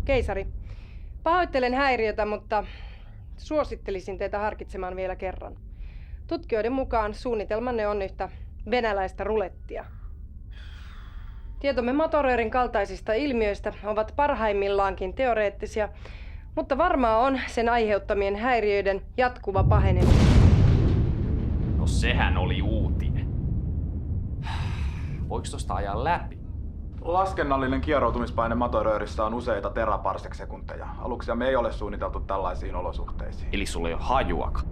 Keisari, pahoittelen häiriötä, mutta suosittelisin teitä harkitsemaan vielä kerran. Tutkijoiden mukaan suunnitelmanne on yhtä venäläistä rulettia. Tietomme Matoröörin kaltaisista ilmiöistä ovat parhaimmillaankin teoreettisia, mutta varmaa on sen aiheuttamien häiriöiden jatkuva paheneminen. No sehän oli uutinen. Voiko tosta ajaa läpi? Laskennallinen kieroutumispaine Matoröörissä on useita teraparsec-sekunteja. Aluksiamme ei ole suunniteltu tällaisiin olosuhteisiin. Eli sulla ei ole hajuakaan.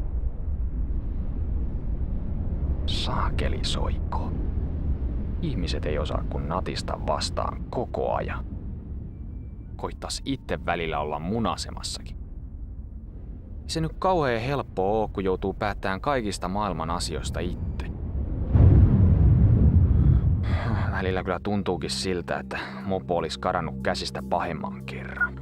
Saakeli soikko. Ihmiset ei osaa kun natista vastaan koko ajan. Koittais itse välillä olla munasemassakin. Se nyt kauhean helppoa oo, kun joutuu päättämään kaikista maailman asioista itse. Välillä kyllä tuntuukin siltä, että mopo olisi karannut käsistä pahemman kerran.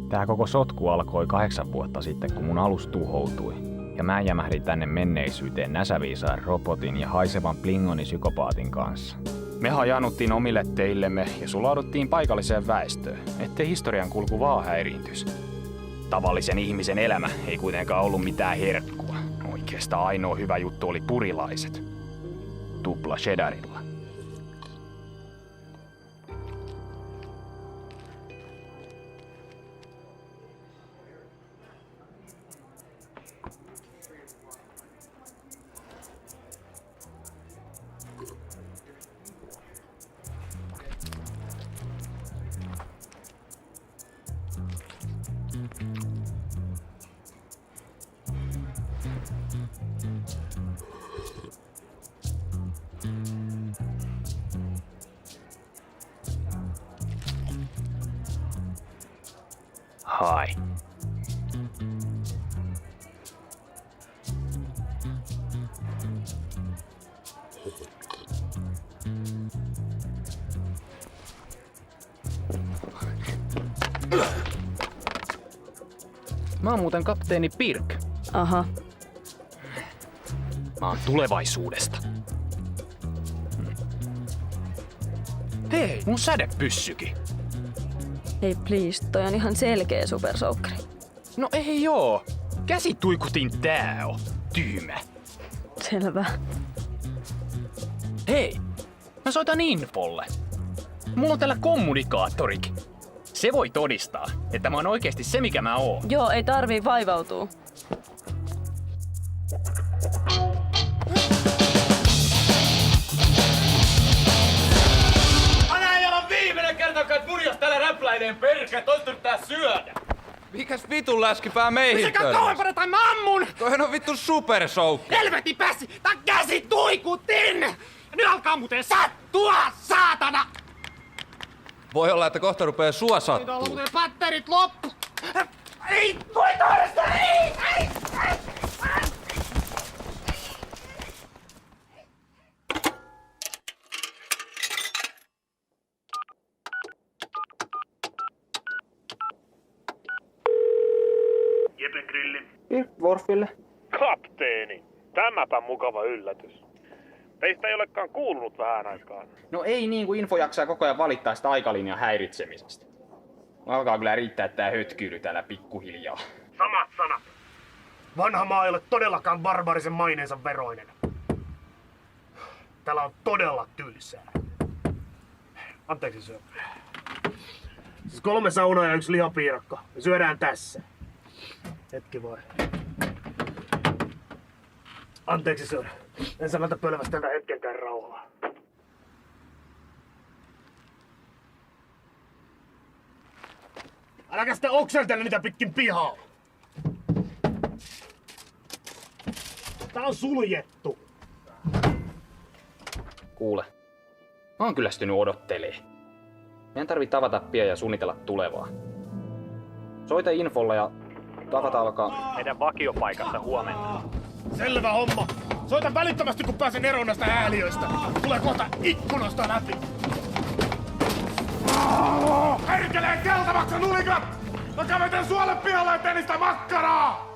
Tää koko sotku alkoi 8 vuotta sitten, kun mun alus tuhoutui. Ja mä jämähdin tänne menneisyyteen näsäviisaan robotin ja haisevan Plingoni-psykopaatin kanssa. Me hajanuttiin omille teillemme ja sulauduttiin paikalliseen väestöön, ettei historian kulku vaan häiriintys. Tavallisen ihmisen elämä ei kuitenkaan ollut mitään herkkua. Oikeastaan ainoa hyvä juttu oli purilaiset. Tupla cheddarilla. Hai. Mä oon muuten kapteeni Pirk. Aha. Mä oon tulevaisuudesta. Hei, mun sädepyssykin. Hei please, toi on ihan selkeä supersoukkari. No ei oo. Käsituikutin tää on. Tyhmä. Selvä. Hei, mä soitan infolle. Mulla on täällä kommunikaattorikin. Se voi todistaa, että mä oon oikeesti se mikä mä oon. Joo, ei tarvii vaivautua. Viimeinen kerta, kun murjas täällä räpläineen perkä, toista yrittää syödä. Mikäs vitun läskipää meihin Se käy kauempana tai mä ammun! Toihan on vittu supersoukki. Helvetin pääsi! Tää käsi tuikutin! Nyt alkaa muuten sattua, saatana! Voi olla, että kohta rupee sua Nyt sattuu. on muuten patterit loppu! Ei! Voi toista! Ei! Jepen grilli. Worfille. Kapteeni, tämäpä mukava yllätys. Teistä ei olekaan kuulunut vähän aikaan. No ei niin kuin info jaksaa koko ajan valittaa sitä aikalinjan häiritsemisestä. Alkaa kyllä riittää tää hötkyily täällä pikkuhiljaa. Samat sanat. Vanha maa ei ole todellakaan barbarisen maineensa veroinen. Täällä on todella tylsää. Anteeksi syö. Siis 3 saunaa ja 1 lihapiirakka. Me syödään tässä. Hetki voi. Anteeksi sir. En sanota pölvästellä hetkenkään rauhaa. Äläkä sitten okseltele niitä pitkin pihaa. Tää on suljettu. Kuule, mä oon kyllästynyt odottelee. Meidän tarvii tavata pian ja suunnitella tulevaa. Soita infolla ja tavata alkaa meidän vakiopaikassa huomenna. Selvä homma. Soita välittömästi, kun pääsen eroon näistä ääliöistä. Tulee kohta ikkunasta läpi. Herkelee keltavaksi nulikat! Mä kävetän suolle pihalle, ettei niistä makkaraa!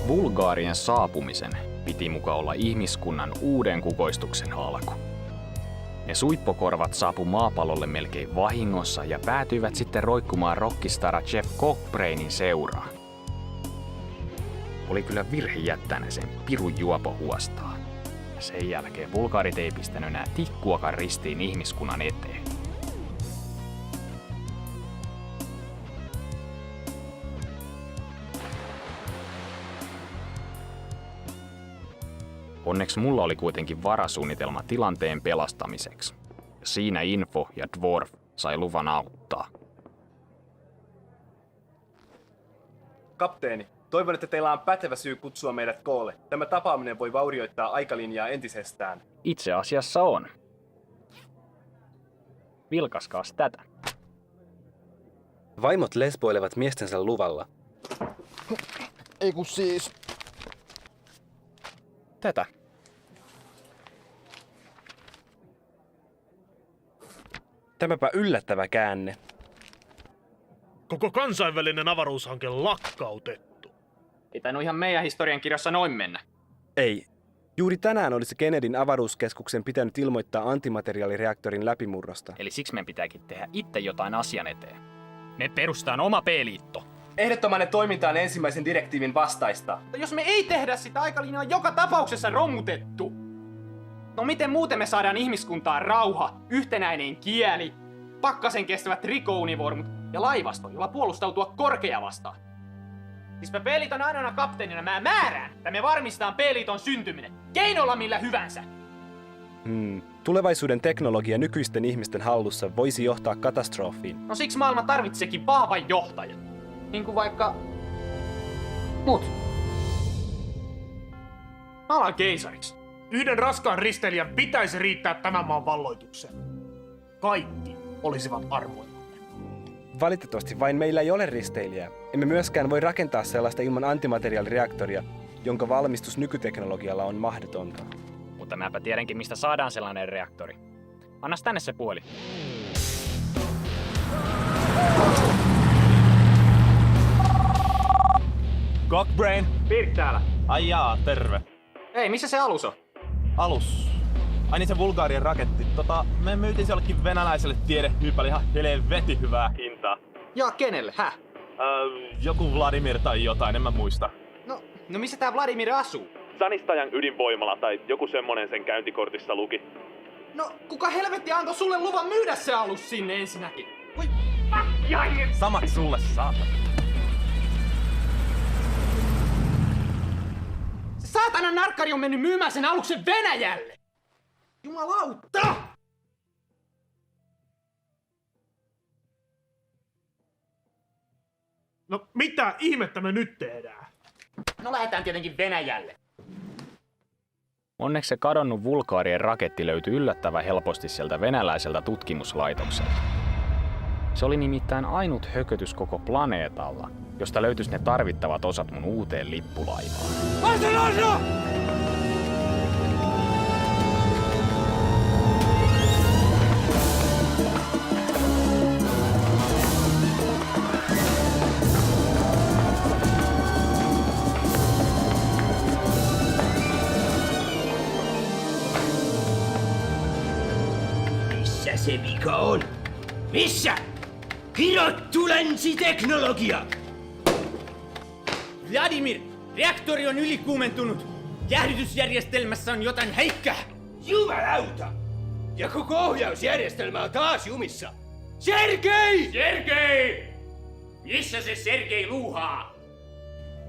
Bulgaarien saapumisen piti muka olla ihmiskunnan uuden kukoistuksen alku. Ne suippokorvat saapu maapallolle melkein vahingossa ja päätyivät sitten roikkumaan rockistara Jeff Cockbrainin seuraan. Oli kyllä virhe jättää ne sen pirun juopo huostaa. Ja sen jälkeen bulgaarit ei pistänyt enää tikkuakaan ristiin ihmiskunnan eteen. Onneksi mulla oli kuitenkin varasuunnitelma tilanteen pelastamiseksi. Ja siinä Info ja Dwarf sai luvan auttaa. Kapteeni, toivon, että teillä on pätevä syy kutsua meidät koolle. Tämä tapaaminen voi vaurioittaa aikalinjaa entisestään. Itse asiassa on. Vilkaskaas tätä. Vaimot lesboilevat miestensä luvalla. Ei kun siis. Tätä. Tämäpä yllättävä käänne. Koko kansainvälinen avaruushanke lakkautettu. Ei tainnut ihan meidän historiankirjassa noin mennä. Ei. Juuri tänään olisi Kennedyn avaruuskeskuksen pitänyt ilmoittaa antimateriaalireaktorin läpimurrosta. Eli siksi meidän pitääkin tehdä itse jotain asian eteen. Me perustaan oma P-liitto. Ehdottomanne toiminta on ensimmäisen direktiivin vastaista. Mutta jos me ei tehdä sitä, aikalinja on joka tapauksessa romutettu. No miten muuten me saadaan ihmiskuntaan rauha, yhtenäinen kieli, pakkasen kestävät rikounivormut ja laivasto, jolla puolustautua korkea vastaan? Siis mä P-liiton ainoana kapteenina mä määrään, että me varmistetaan P-liiton syntyminen, keinolla millä hyvänsä. Tulevaisuuden teknologia nykyisten ihmisten hallussa voisi johtaa katastrofiin. No siksi maailma tarvitsekin vahvan johtajan. Niin kuin vaikka mut. Mä alan keisariksi. Yhden raskaan risteilijän pitäisi riittää tämän maan valloitukseen. Kaikki olisivat armoilla. Valitettavasti vain meillä ei ole risteilijää. Emme myöskään voi rakentaa sellaista ilman antimateriaalireaktoria, jonka valmistus nykyteknologialla on mahdotonta. Mutta mäpä tiedänkin, mistä saadaan sellainen reaktori. Annas tänne se puoli. Cockbrain? Pirk täällä. Ai jaa, terve. Ei, missä se alus on? Alus. Ai niin se Bulgarian raketti. Me myytiin se jollekin venäläiselle tiedehyypälle ihan helvetin hyvää hintaa. Ja kenelle, häh? Joku Vladimir tai jotain, en mä muista. No missä tää Vladimir asuu? Sanistajan ydinvoimala tai joku semmonen sen käyntikortissa luki. No, kuka helvetti antoi sulle luvan myydä se alus sinne ensinnäkin? Voi Samat sulle, saatana. se saatana narkkari on mennyt myymään sen aluksen Venäjälle! Jumalauta! No mitä ihmettä me nyt tehdään? No lähdetään tietenkin Venäjälle. Onneksi se kadonnut Bulgaarien raketti löytyi yllättävän helposti sieltä venäläiseltä tutkimuslaitokselta. Se oli nimittäin ainut hökötys koko planeetalla, josta löytyisi ne tarvittavat osat mun uuteen lippulaivaan. Missä se vika on? Missä? Kirottu länsiteknologia! Vladimir, reaktori on ylikuumentunut. Jäähdytysjärjestelmässä on jotain häikkää. Jumalauta! Ja koko ohjausjärjestelmä on taas jumissa. Sergei! Sergei! Missä se Sergei luuhaa?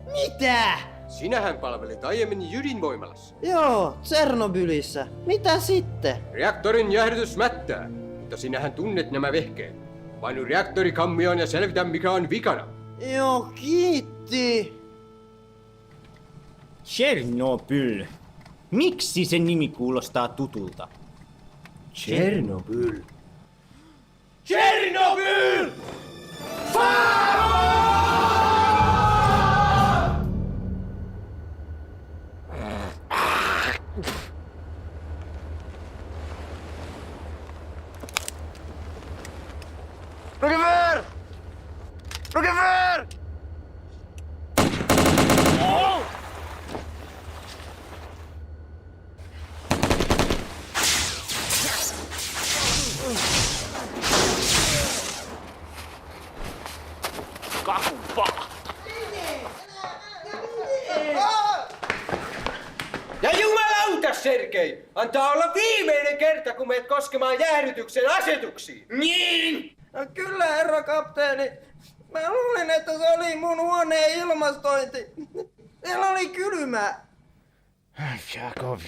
Mitä? Sinähän palvelit aiemmin ydinvoimalassa. Joo, Tsernobylissä. Mitä sitten? Reaktorin jäähdytys mättää, mutta sinähän tunnet nämä vehkeet. Painu reaktorikammioon ja selvitä mikä on vikana. Joo, kiitti. Chernobyl. Miksi sen nimi kuulostaa tutulta? Chernobyl. Rogever! Rogever! Ja jumalauta, Sergei! Antaa olla viimeinen kerta, kun meet koskemaan jäähdytyksen asetuksiin. Niin! No kyllä, herra kapteeni. Mä luulin, että se oli mun huoneen ilmastointi. Siellä oli kylmää.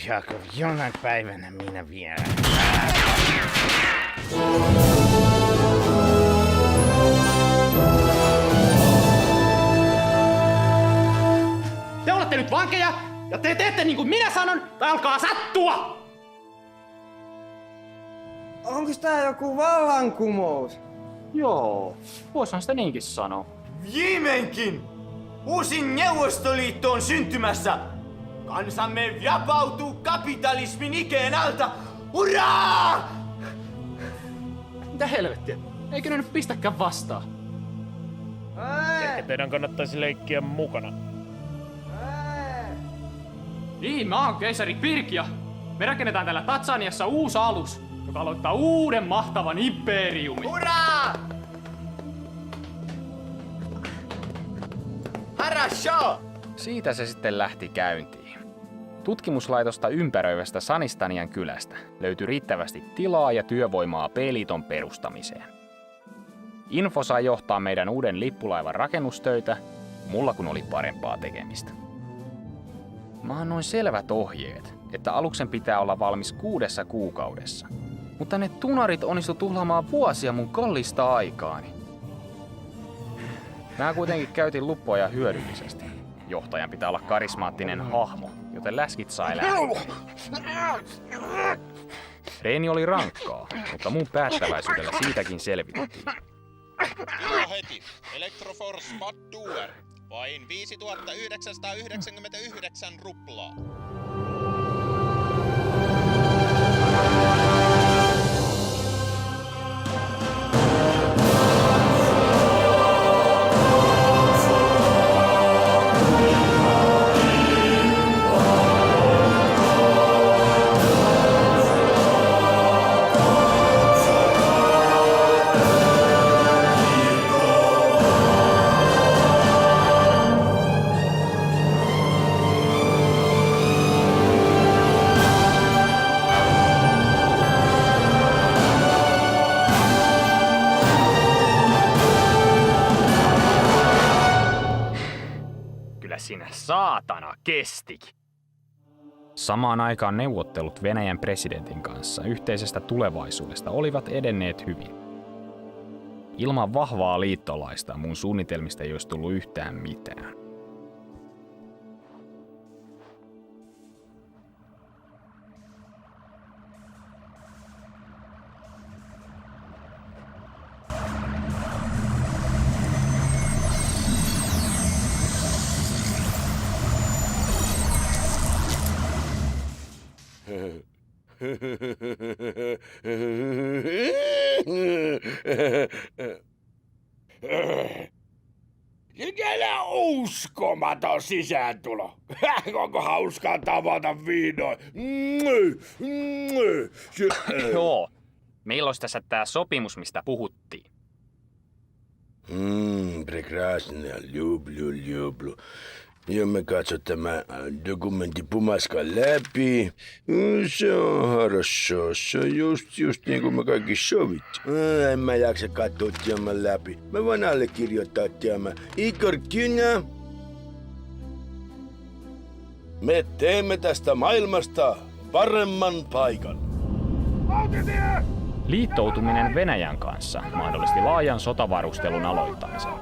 Jakov, jonain päivänä minä vielä. Te olette nyt vankeja, ja te teette niin kuin minä sanon, tai alkaa sattua! Onko tää joku vallankumous? Joo, voisihan sitä niinkin sanoa. Viimeinkin! Uusi Neuvostoliitto on syntymässä! Kansamme vapautuu kapitalismin ikeen alta! Hurraa! Mitä helvettiä? Eikö ne nyt pistäkään vastaan? Ehkä teidän kannattaisi leikkiä mukana. Niin, mä oon keisari Pirkia. Me rakennetaan täällä Tatsaniassa uusi alus, joka aloittaa uuden mahtavan imperiumin. Hurraa! Harasho! Siitä se sitten lähti käyntiin. Tutkimuslaitosta ympäröivästä Sanistanian kylästä löytyi riittävästi tilaa ja työvoimaa B-liiton perustamiseen. Info sai johtaa meidän uuden lippulaivan rakennustöitä, mulla kun oli parempaa tekemistä. Mä annoin selvät ohjeet, että aluksen pitää olla valmis 6 kuukaudessa. Mutta ne tunarit onnistu tuhlaamaan vuosia mun kallista aikaani. Mä kuitenkin käytin luppoja hyödyllisesti. Johtajan pitää olla karismaattinen hahmo, joten läskit sai lähteä. Reeni oli rankkaa, mutta mun päättäväisyydellä siitäkin selvittiin. Joo heti. Electroforce Spot Doer. Vain 5999 ruplaa. Sinä saatana kestikin. Samaan aikaan neuvottelut Venäjän presidentin kanssa yhteisestä tulevaisuudesta olivat edenneet hyvin. Ilman vahvaa liittolaista mun suunnitelmista ei olisi tullut yhtään mitään. Mikä uskomaton sisääntulo. Onko hauskaa tavata vihdoin? Joo. Meillä olisi tässä tää sopimus, mistä puhuttiin. Прекрасно, люблю. Ja me katso tämä dokumentti pumaskan läpi. Se on хорошо. Se on just niin kuin me kaikki sovittu. En mä jaksa katsoa tämän läpi. Mä voin allekirjoittaa tämän. Igor Kynä. Me teemme tästä maailmasta paremman paikan. Liittoutuminen Venäjän kanssa mahdollisti laajan sotavarustelun aloittamisen.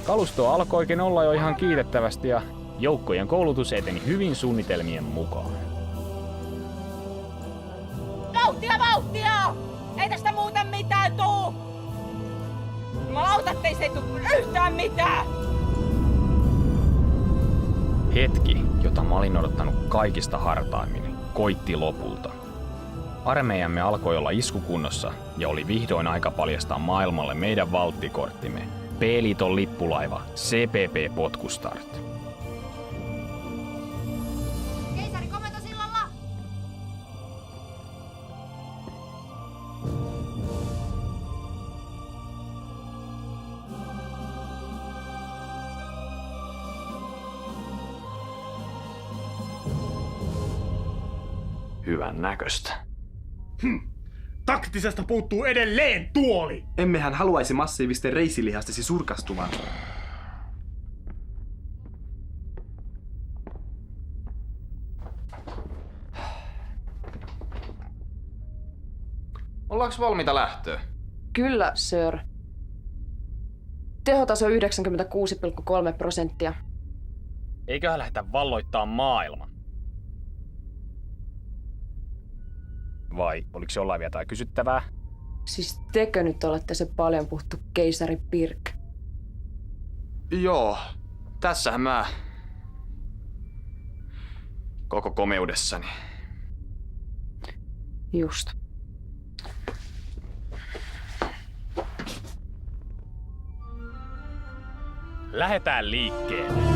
Kalustoa alkoikin olla jo ihan kiitettävästi ja joukkojen koulutus eteni hyvin suunnitelmien mukaan. Vauhtia! Ei tästä muuten mitään tuu! Jumalauta, ettei se tuu yhtään mitään! Hetki, jota mä olin odottanut kaikista hartaimmin, koitti lopulta. Armeijamme alkoi olla iskukunnossa ja oli vihdoin aika paljastaa maailmalle meidän valttikorttimme. P-liiton lippulaiva CPP Potkustart. Keisari komentosillalla! Hyvän näköistä. Taktisesta puuttuu edelleen tuoli! Emmehän haluaisi massiivisten reisilihastesi surkastuvan. Ollaanko valmiita lähtöä? Kyllä, sir. Tehotaso 96,3%. Eiköhän lähdetä valloittaa maailman. Vai oliko jollain vielä jotain kysyttävää? Siis tekö nyt olette se paljon puhuttu keisari Pirk? Joo, tässähän mä koko komeudessani. Just. Lähetään liikkeelle.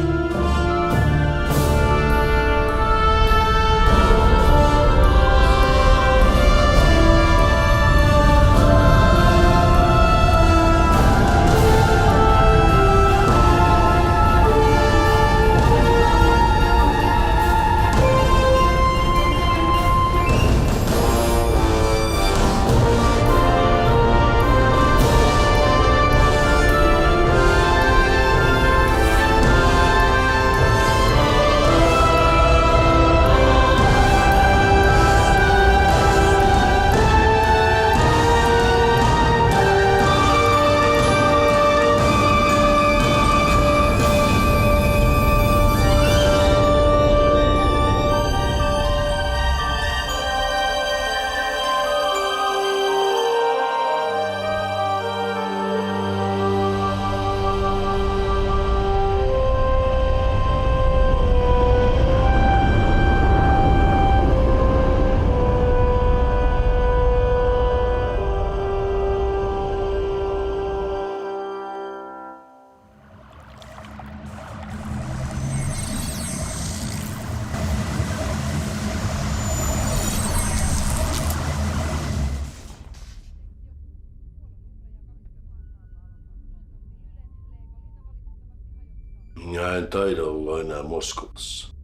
Minä en taida olla enää Moskovassa.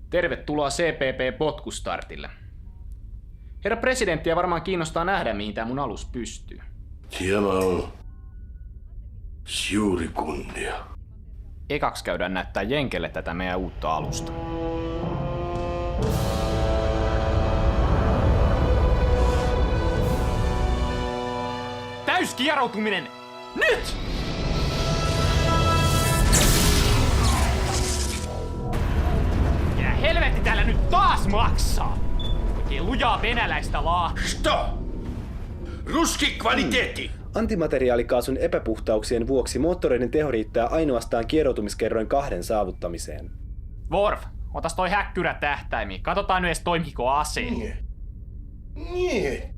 Tervetuloa CPP Potkustartille. Herra presidenttiä varmaan kiinnostaa nähdä, mihin tämä mun alus pystyy. Tämä on suuri kunnia. Ekaksi käydään näyttää Jenkelle tätä meidän uutta alusta. Täyskieroutuminen! Nyt! Ja helvetti täällä nyt taas maksaa! Oikein lujaa venäläistä Stop! Ruski kvaliteetti! Antimateriaalikaasun epäpuhtauksien vuoksi moottoreiden teho riittää ainoastaan kieroutumiskerroin 2 saavuttamiseen. Worf, otas toi häkkyrä tähtäimiin. Katsotaan nyt edes toimiko aseet. Niin.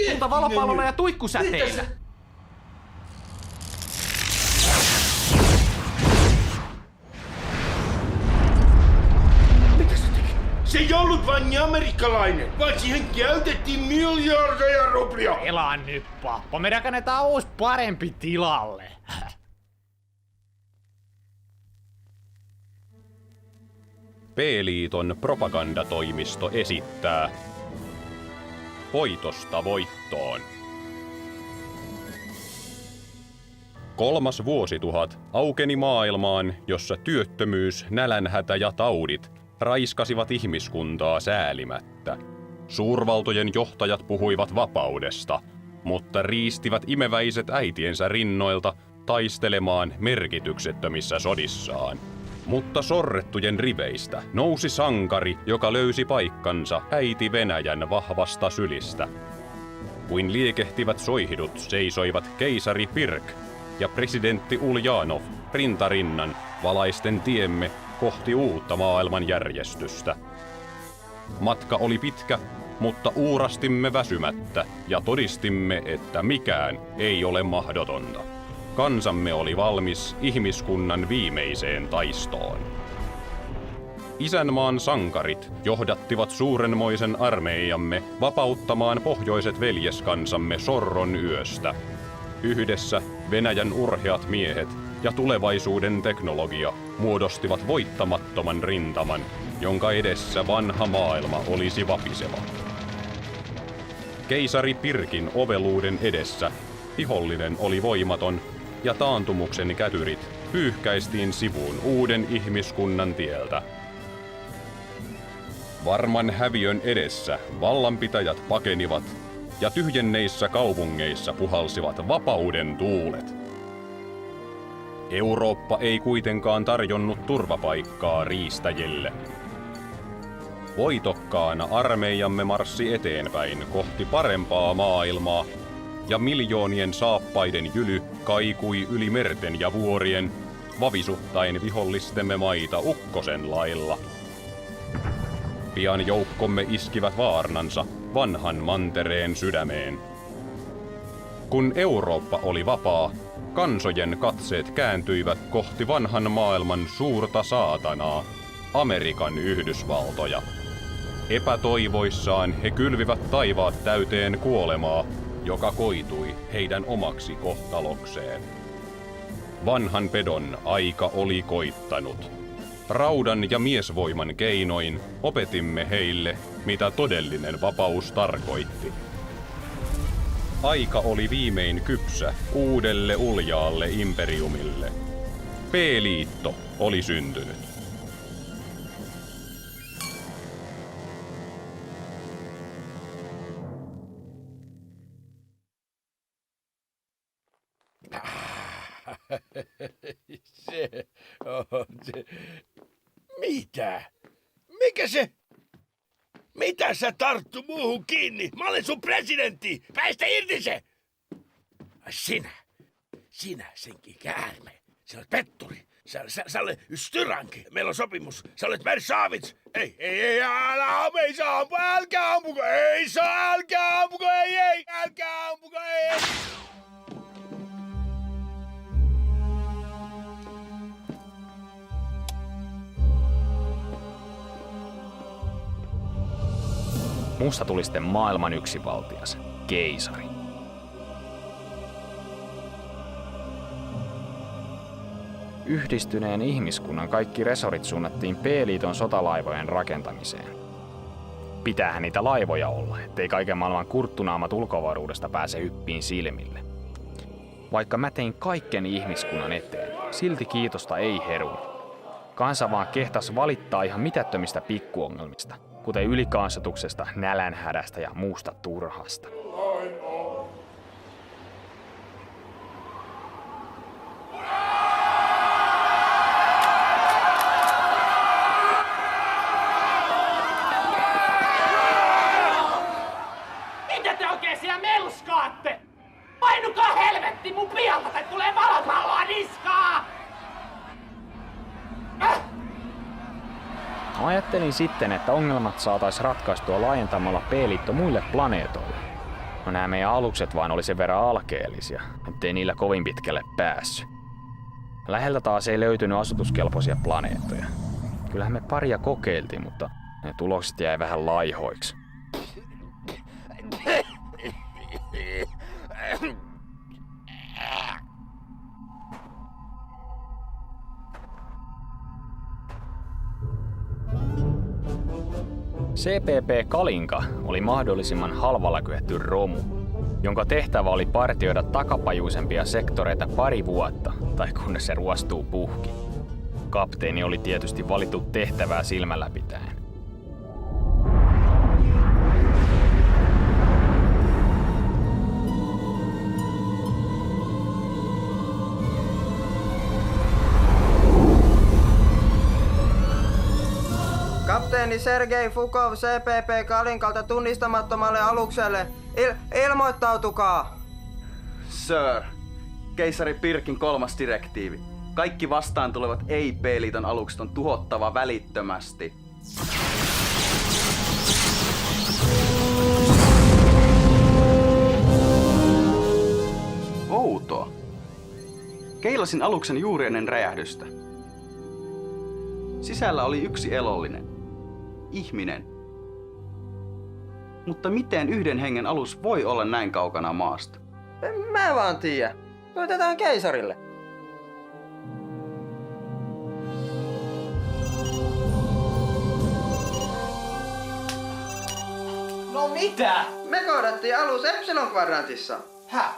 Mutta valopallolla ja tuikkusäteillä. Mitä se teki? Se ei ollut vain amerikkalainen, vaan siihen käytettiin miljardeja ruplia. Elaa nyt, pappa. Me rakennetaan uusi parempi tilalle. P-liiton propagandatoimisto esittää Voitosta voittoon. 3. vuosituhat aukeni maailmaan, jossa työttömyys, nälänhätä ja taudit raiskasivat ihmiskuntaa säälimättä. Suurvaltojen johtajat puhuivat vapaudesta, mutta riistivät imeväiset äitiensä rinnoilta taistelemaan merkityksettömissä sodissaan. Mutta sorrettujen riveistä nousi sankari, joka löysi paikkansa äiti Venäjän vahvasta sylistä. Kuin liekehtivät soihidut seisoivat keisari Pirk ja presidentti Uljanov rintarinnan valaisten tiemme kohti uutta maailmanjärjestystä. Matka oli pitkä mutta uurastimme väsymättä ja todistimme, että mikään ei ole mahdotonta. Kansamme oli valmis ihmiskunnan viimeiseen taistoon. Isänmaan sankarit johdattivat suurenmoisen armeijamme vapauttamaan pohjoiset veljeskansamme sorron yöstä. Yhdessä Venäjän urheat miehet ja tulevaisuuden teknologia muodostivat voittamattoman rintaman, jonka edessä vanha maailma olisi vapiseva. Keisari Pirkin oveluuden edessä vihollinen oli voimaton ja taantumuksen kätyrit pyyhkäistiin sivuun uuden ihmiskunnan tieltä. Varman häviön edessä vallanpitäjät pakenivat ja tyhjenneissä kaupungeissa puhalsivat vapauden tuulet. Eurooppa ei kuitenkaan tarjonnut turvapaikkaa riistäjille. Voitokkaana armeijamme marssi eteenpäin kohti parempaa maailmaa, ja miljoonien saappaiden jyly kaikui yli merten ja vuorien, vavisuttaen vihollistemme maita ukkosen lailla. Pian joukkomme iskivät vaarnansa vanhan mantereen sydämeen. Kun Eurooppa oli vapaa, kansojen katseet kääntyivät kohti vanhan maailman suurta saatanaa, Amerikan Yhdysvaltoja. Epätoivoissaan he kylvivät taivaat täyteen kuolemaa, joka koitui heidän omaksi kohtalokseen. Vanhan pedon aika oli koittanut. Raudan ja miesvoiman keinoin opetimme heille, mitä todellinen vapaus tarkoitti. Aika oli viimein kypsä uudelle uljaalle imperiumille. P-liitto oli syntynyt. Se on se. Mitä? Mikä se? Mitä sä tarttu muuhun kiinni? Mä olen sun presidentti! Päästä irti se! Sinä senkin käärme. Sä olet petturi. Sä olet styranki. Meillä on sopimus. Sä olet Mersavits. Ei, älkää ampuko, älkää ampuko, ei. Musta tuli sitten maailman yksivaltias, keisari. Yhdistyneen ihmiskunnan kaikki resorit suunnattiin P-liiton sotalaivojen rakentamiseen. Pitäähän niitä laivoja olla, ettei kaiken maailman kurttunaamat ulkoavaruudesta pääse hyppiin silmille. Vaikka mä tein kaiken ihmiskunnan eteen, silti kiitosta ei herunut. Kansa vaan kehtas valittaa ihan mitättömistä pikkuongelmista, kuten ylikansotuksesta, nälänhädästä ja muusta turhasta. Mitä te oikein siellä melskaatte? Painukaa helvetti mun pialta tai tulee valopalloa niskaa! Ajattelin sitten, että ongelmat saataisiin ratkaistua laajentamalla P-liitto muille planeetoille. No nämä meidän alukset vaan oli sen verran alkeellisia, ettei niillä kovin pitkälle päässyt. Läheltä taas ei löytynyt asutuskelpoisia planeettoja. Kyllähän me paria kokeiltiin, mutta ne tulokset jäi vähän laihoiksi. CPP Kalinka oli mahdollisimman halvalla kyetty romu, jonka tehtävä oli partioida takapajuisempia sektoreita pari vuotta, tai kunnes se ruostuu puhki. Kapteeni oli tietysti valittu tehtävää silmällä pitäen. Kapteeni Sergei Fukov CPP Kalinkalta tunnistamattomalle alukselle. Ilmoittautukaa! Sir, keisari Pirkin 3. direktiivi. Kaikki vastaan tulevat ei-P-liiton alukset on tuhottava välittömästi. Keilasin aluksen juuri ennen räjähdystä. Sisällä oli yksi elollinen. Ihminen. Mutta miten yhden hengen alus voi olla näin kaukana maasta? En mä vaan tiedä. Soitetaan keisarille. No mitä? Me koodattiin alus Epsilon-kvadrantissa. Häh?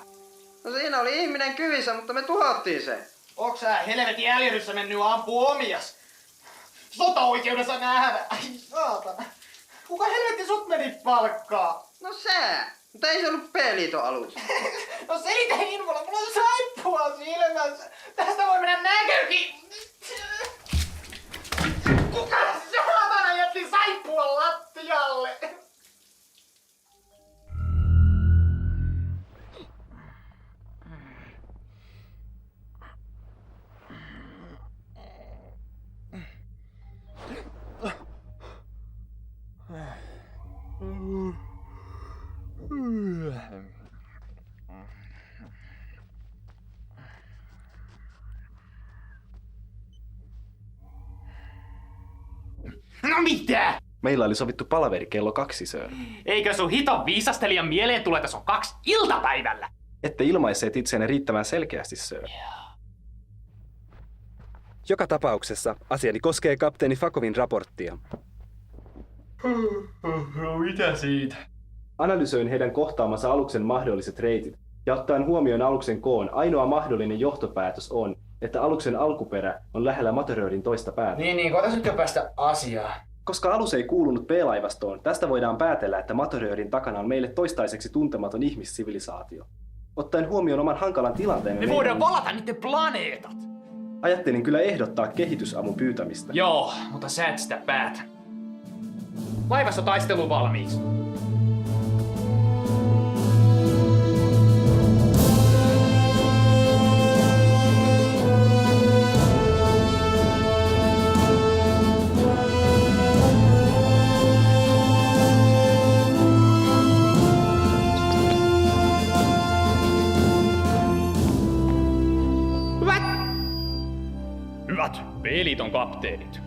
No siinä oli ihminen kyvissä, mutta me tuhottiin se. Onks sä helvetin äljyryssä mennyt ampuu omias? Sotaoikeudessa nähdä. Ai saatana. Kuka helvetti sut meni palkkaa? No sä. Mutta ei se ollut P-liiton alus. No selitä Hinvola, mulla on saippua silmässä. Tästä voi mennä näkökin. Kuka saatana jätti saippua lattialle? No mitä? Meillä oli sovittu palaveri kello 2, sir. Eikö sun hiton viisastelijan mieleen tule, että se on 2 iltapäivällä? Ette ilmaisseet itseänne riittävän selkeästi, sir. Joka tapauksessa asiani koskee kapteeni Fakovin raporttia. No mitä siitä? Analysoin heidän kohtaamansa aluksen mahdolliset reitit, ja ottaen huomioon aluksen koon, ainoa mahdollinen johtopäätös on, että aluksen alkuperä on lähellä Materörin toista päätä. Niin, koetas nyt päästä asiaan. Koska alus ei kuulunut B-laivastoon, tästä voidaan päätellä, että Materörin takana on meille toistaiseksi tuntematon ihmissivilisaatio. Ottaen huomioon oman hankalan tilanteen... Me voidaan valata niiden planeetat! Ajattelin kyllä ehdottaa kehitysavun pyytämistä. Joo, mutta sä et sitä päätä. Laivassa taistelu valmiiksi. Hyvät B-liiton kapteenit.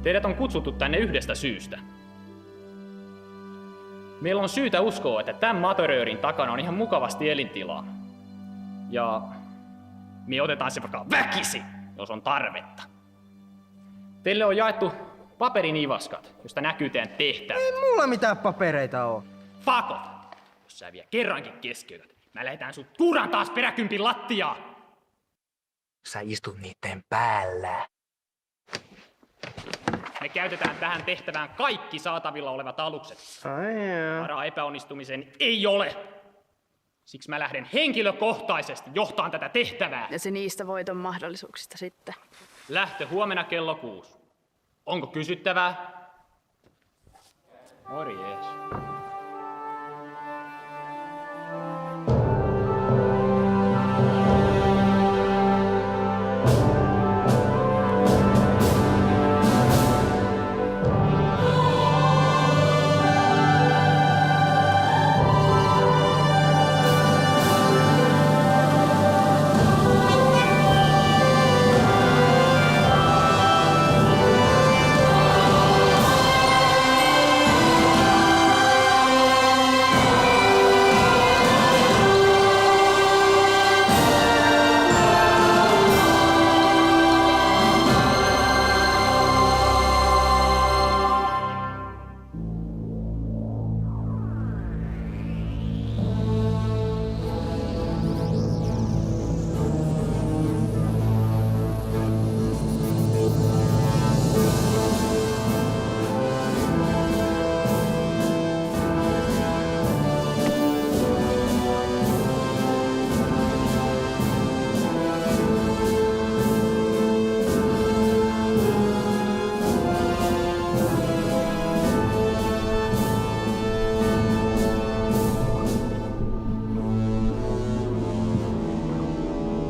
Teidät on kutsuttu tänne yhdestä syystä. Meillä on syytä uskoa, että tämän Materörin takana on ihan mukavasti elintilaa. Ja me otetaan se vaikka väkisi, jos on tarvetta. Teille on jaettu paperinivaskat, josta näkyy teidän tehtävät. Ei mulla mitään papereita oo. Fuck off! Jos sä vielä kerrankin keskeytät, mä lähetään sut kuuran taas peräkympin lattiaa! Sä istut niitten päällä. Me käytetään tähän tehtävään kaikki saatavilla olevat alukset. Varaa epäonnistumiseen ei ole. Siksi mä lähden henkilökohtaisesti johtaan tätä tehtävää. Ja se niistä voiton mahdollisuuksista sitten. Lähtö huomenna kello 6. Onko kysyttävää? Morjes.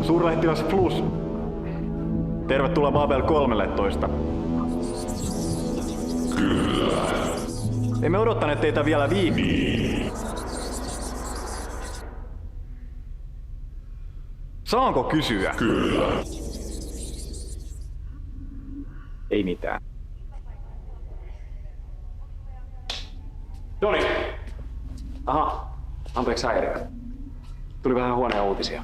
Suurlähettiläs Flus. Tervetuloa Babel 13. Kyllä. Emme odottaneet teitä vielä Saanko kysyä? Kyllä. Ei mitään. Noniin. Aha, anteeksi häiriö. Tuli vähän huoneen uutisia.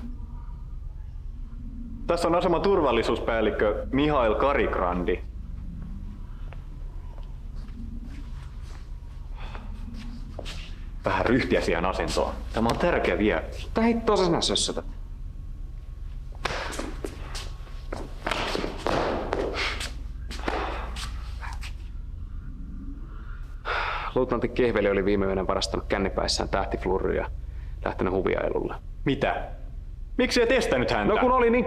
Tässä on aseman turvallisuuspäällikkö Mihail Karikrandi. Vähän ryhtiä siihen asentoon. Tämä on tärkeä vieras. Tää hittoa sinä sössötä. Luutnantti Kehveli oli viime yönä varastanut kännipäissään tähtiflurria ja lähtenyt huviailulle. Mitä? Miksi et estänyt häntä? No kun oli niin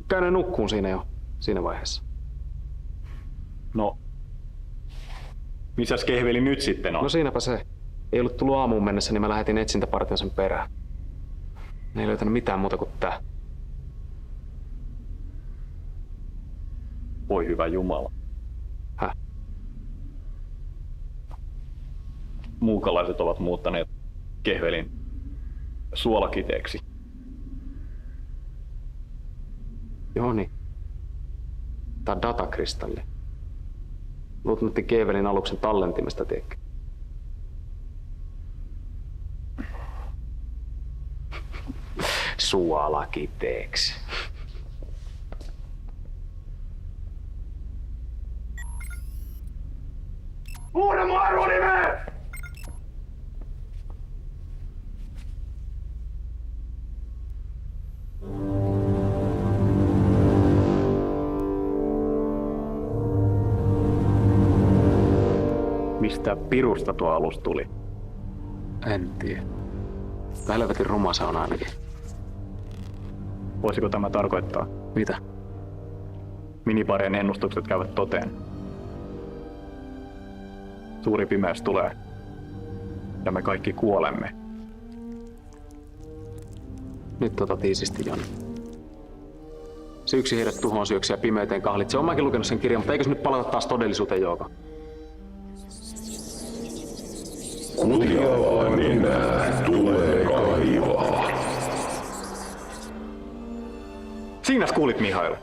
käynyt nukkuun siinä vaiheessa. No, missäs Kehveli nyt sitten on? No siinäpä se. Ei ollut tullut aamuun mennessä, niin mä lähetin etsintäpartion sen perään. Ne ei löytänyt mitään muuta kuin tää. Voi hyvä Jumala. Häh? Muukalaiset ovat muuttaneet Kehvelin suolakiteeksi. Joo niin. Tää on datakristalli. Luutnantti Kehvelin aluksen tallentimesta, tiedätkö? Suolakiteeksi. Uuden mun arvonimeen! Mistä pirusta tuo alus tuli? En tiedä. Helvetin ruma se on ainakin. Voisiko tämä tarkoittaa? Mitä? Minibarien ennustukset käyvät toteen. Suuri pimeys tulee. Ja me kaikki kuolemme. Nyt otat iisisti, Joni. Se yksi heidät tuhoon syöksi ja pimeyteen kahlitse. Oon mäkin lukenut sen kirjan, mutta eikös nyt palata taas todellisuuteen, Jouko? Kutiavaa nenää tulee kaivaa. Siinäs kuulit, Mihail.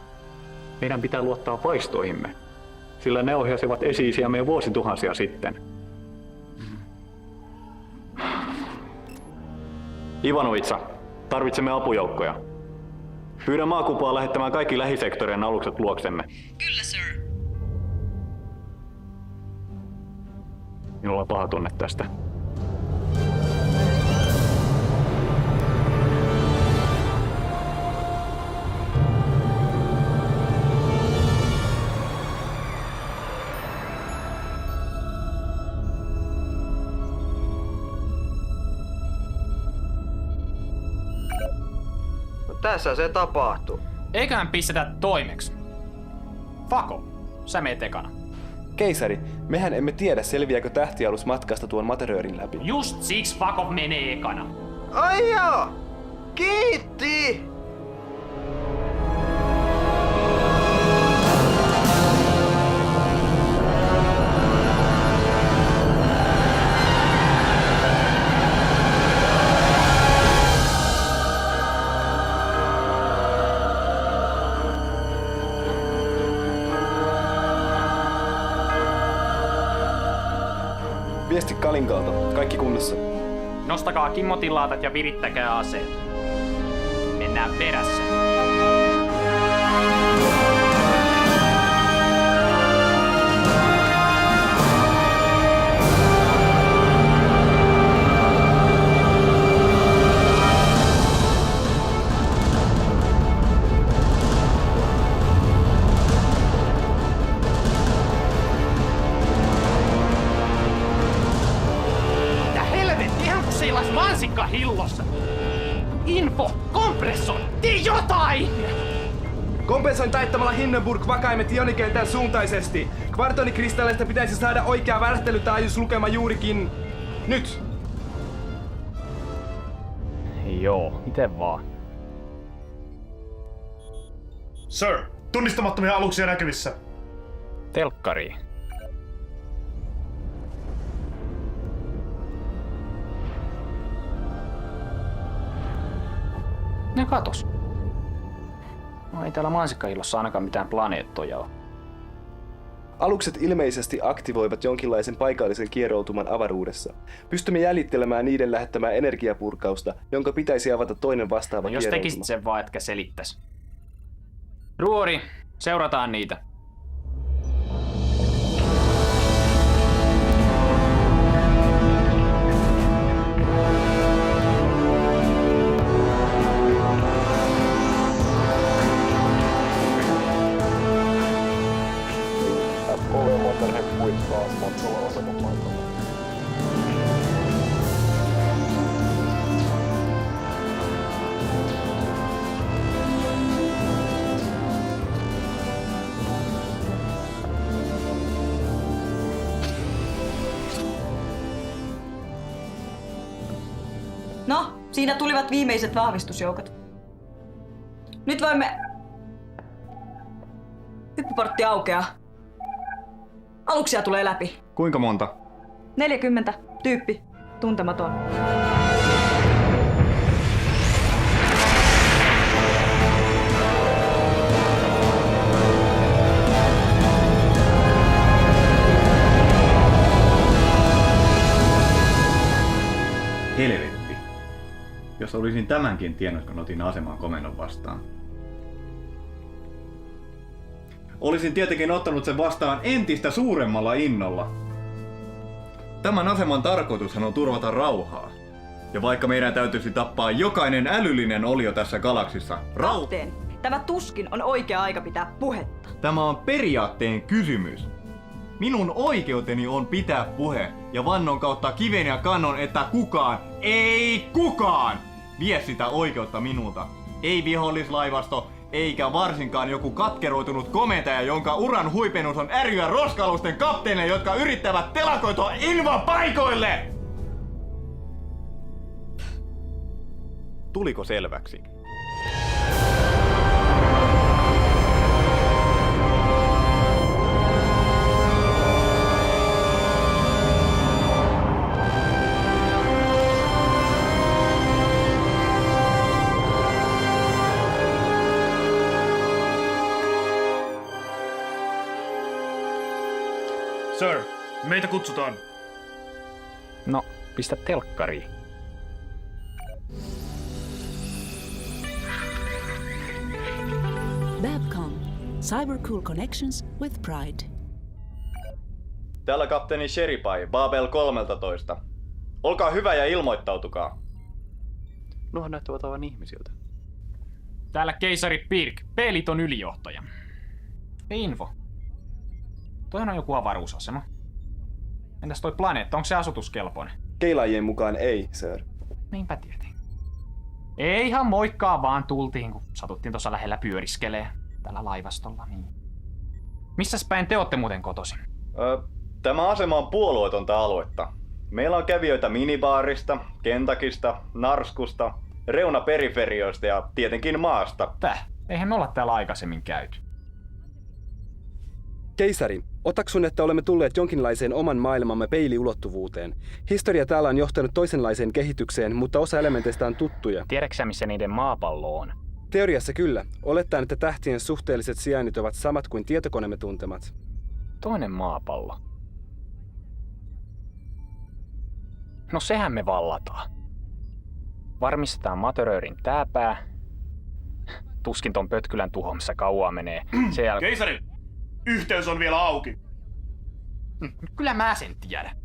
Meidän pitää luottaa vaistoihimme, sillä ne ohjasivat esi-isiämme jo vuosituhansia sitten. Ivanovitsa, tarvitsemme apujoukkoja. Pyydän maakupaa lähettämään kaikki lähisektorien alukset luoksemme. Kyllä, sir. Minulla on paha tunne tästä. Tässä se tapahtuu. Eiköhän pistetä toimeksi. Fako, sä meet ekana. Keisari, mehän emme tiedä selviääkö tähtialus matkasta tuon Materöörin läpi. Just siksi Fakov menee ekana. Ai joo! Kiitti! Viesti Kalinkalta. Kaikki kunnossa. Nostakaa kimmotilaatat ja virittäkää aseet. Mennään perässä. Mansikka hillossa! Info! Kompressor! Tee jotain! Kompensoin taittamalla Hindenburg vakaimet ionikentän suuntaisesti. Kvartonikristalleista pitäisi saada oikea värähtelytaajuuslukema juurikin nyt. Joo, miten vaan. Sir, tunnistamattomia aluksia näkyvissä. Telkkari. Ja katos. No, ei täällä mansikkaillossa ainakaan mitään planeettoja ole. Alukset ilmeisesti aktivoivat jonkinlaisen paikallisen kieroutuman avaruudessa. Pystymme jäljittelemään niiden lähettämää energiapurkausta, jonka pitäisi avata toinen vastaava Jos kieroutuma. tekisit sen vaan, etkä selittäisi. Ruori, seurataan niitä. No, siinä tulivat viimeiset vahvistusjoukot. Nyt voimme... Hyppyportti aukeaa. Aluksia tulee läpi. Kuinka monta? 40. Tyyppi. Tuntematon. Helvetti. Jos olisin tämänkin tiennyt, kun otin aseman komennon vastaan. Olisin tietenkin ottanut sen vastaan entistä suuremmalla innolla. Tämän aseman tarkoitushan on turvata rauhaa. Ja vaikka meidän täytyisi tappaa jokainen älyllinen olio tässä galaksissa, Kapteeni, tämä tuskin on oikea aika pitää puhetta. Tämä on periaatteen kysymys. Minun oikeuteni on pitää puhe ja vannon kautta kiven ja kannon, että kukaan, ei kukaan, vie sitä oikeutta minulta. Ei vihollislaivasto, eikä varsinkaan joku katkeroitunut komentaja, jonka uran huipennus on ärjyä roskalusten kapteeneille, jotka yrittävät telakoitua invapaikoille! Tuliko selväksi? Sir, meitä kutsutaan. No, pistä telkkariin. Babcom. Cybercool connections with pride. Täällä kapteeni Sheripai, Babel 13. Olkaa hyvä ja ilmoittautukaa. Nuohan näyttävät aivan ihmisiltä. Täällä keisari Pirk, P-liiton ylijohtaja. Info. Toihan on joku avaruusasema. Entäs toi planeetta, onko se asutuskelpoinen? Keilaajien mukaan ei, sir. Niinpä tietenkin. Ei ihan moikkaa vaan tultiin, kun satuttiin tuossa lähellä pyöriskelee. Tällä laivastolla, niin. Missäs päin te ootte muuten kotoisin? Tämä asema on puolueetonta aluetta. Meillä on kävijöitä minibaarista, Kentakista, Narskusta, reunaperiferioista ja tietenkin maasta. Eihän me olla täällä aikaisemmin käyty. Keisari, otaksun, että olemme tulleet jonkinlaiseen oman maailmamme peiliulottuvuuteen. Historia täällä on johtanut toisenlaiseen kehitykseen, mutta osa elementeistä on tuttuja. Tiedätkö missä niiden maapallo on? Teoriassa kyllä. Olettaen, että tähtien suhteelliset sijainnit ovat samat kuin tietokoneemme tuntemat. Toinen maapallo. No sehän me vallataan. Varmistetaan Matöröörin tääpää. Tuskin ton pötkylän tuhoamissa kauaa menee. Keisari! Yhteys on vielä auki. Kyllä mä sen tiedän.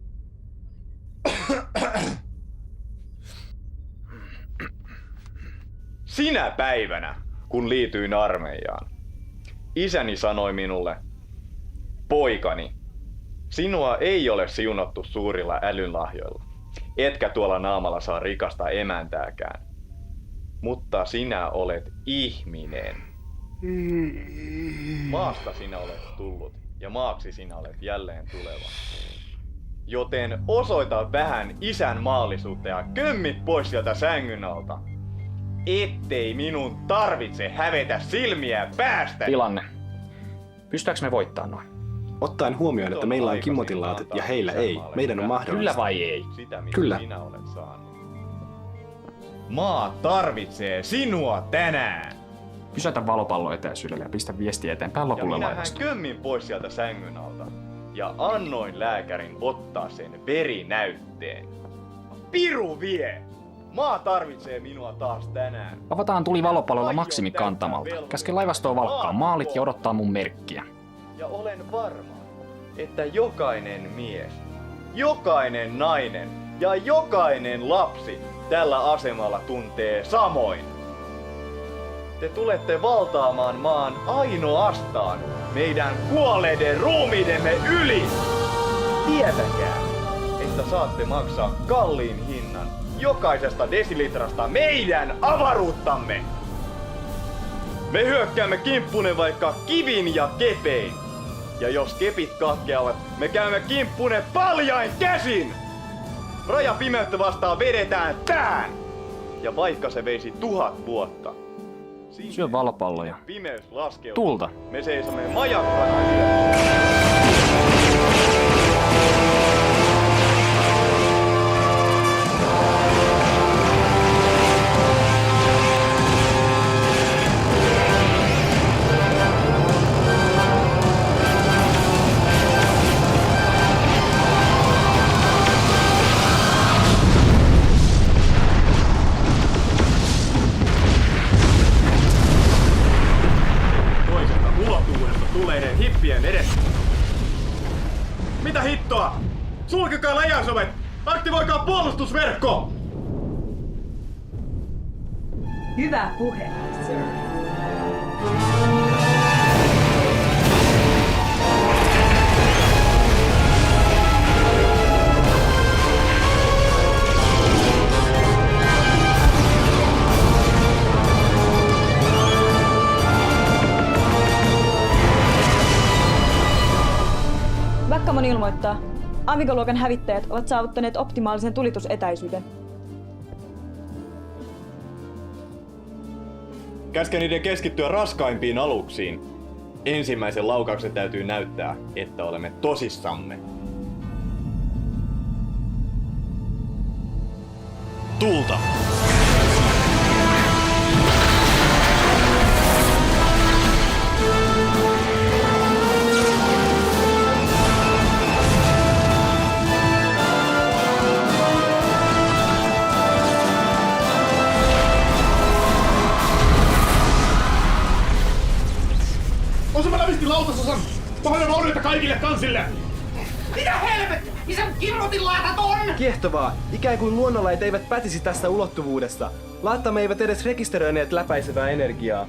Sinä päivänä, kun liityin armeijaan, isäni sanoi minulle, poikani, sinua ei ole siunattu suurilla älynlahjoilla, etkä tuolla naamalla saa rikasta emäntääkään, mutta sinä olet ihminen. Maasta sinä olet tullut ja maaksi sinä olet jälleen tuleva. Joten osoita vähän isän maallisuutta ja kömmit pois sieltä sängyn alta. Ettei minun tarvitse hävetä silmiä päästä. Tilanne. Pystytäänkö me voittaa noin? Ottaen huomioon, että meillä on kimmotilaatit ja heillä ei, meidän on mahdollista. Kyllä vai ei? Sitä, mitä Kyllä. sinä olet saanut. Maa tarvitsee sinua tänään. Pysäytä valopallo etäisyydelle ja pistä viestiä eteenpäin lopulle Ja minähän laivasta. kömmin pois sieltä sängyn alta. Ja annoin lääkärin ottaa sen verinäytteen. Piru vie! Maa tarvitsee minua taas tänään. Avataan tuli valopallolla Maksimi kantamalta. Käske laivastoa valkkaa maalit ja odottaa mun merkkiä. Ja olen varma, että jokainen mies, jokainen nainen ja jokainen lapsi tällä asemalla tuntee samoin. Te tulette valtaamaan maan ainoastaan meidän kuolleiden ruumiidemme yli. Tietäkää, että saatte maksaa kalliin hinnan jokaisesta desilitrasta meidän avaruuttamme. Me hyökkäämme kimppunen vaikka kivin ja kepein. Ja jos kepit katkeavat, me käymme kimppunen paljain käsin. Raja pimeyttä vastaan vedetään tään. Ja vaikka se veisi 1000 vuotta. Syö valopalloja. Pimeys laskeutuu. Tulta. Me seisomme majakkana yössä. Tulleiden hippien edessä. Mitä hittoa? Sulkekaa läjäsovet! Aktivoikaa puolustusverkko! Hyvä puhe, sir. Vakkamon ilmoittaa, Amiga-luokan hävittäjät ovat saavuttaneet optimaalisen tulitusetäisyyden. Käske niiden keskittyä raskaimpiin aluksiin. Ensimmäisen laukauksen täytyy näyttää, että olemme tosissamme. Tulta! Osuma lävisti lautasosan! Paljon orjuutta kaikille kansille! Mitä helvettiä? Missä kirjoitin laatat on? Kiehtovaa. Ikään kuin luonnonlait eivät pätisi tästä ulottuvuudesta. Laattamme eivät edes rekisteröineet läpäisevää energiaa.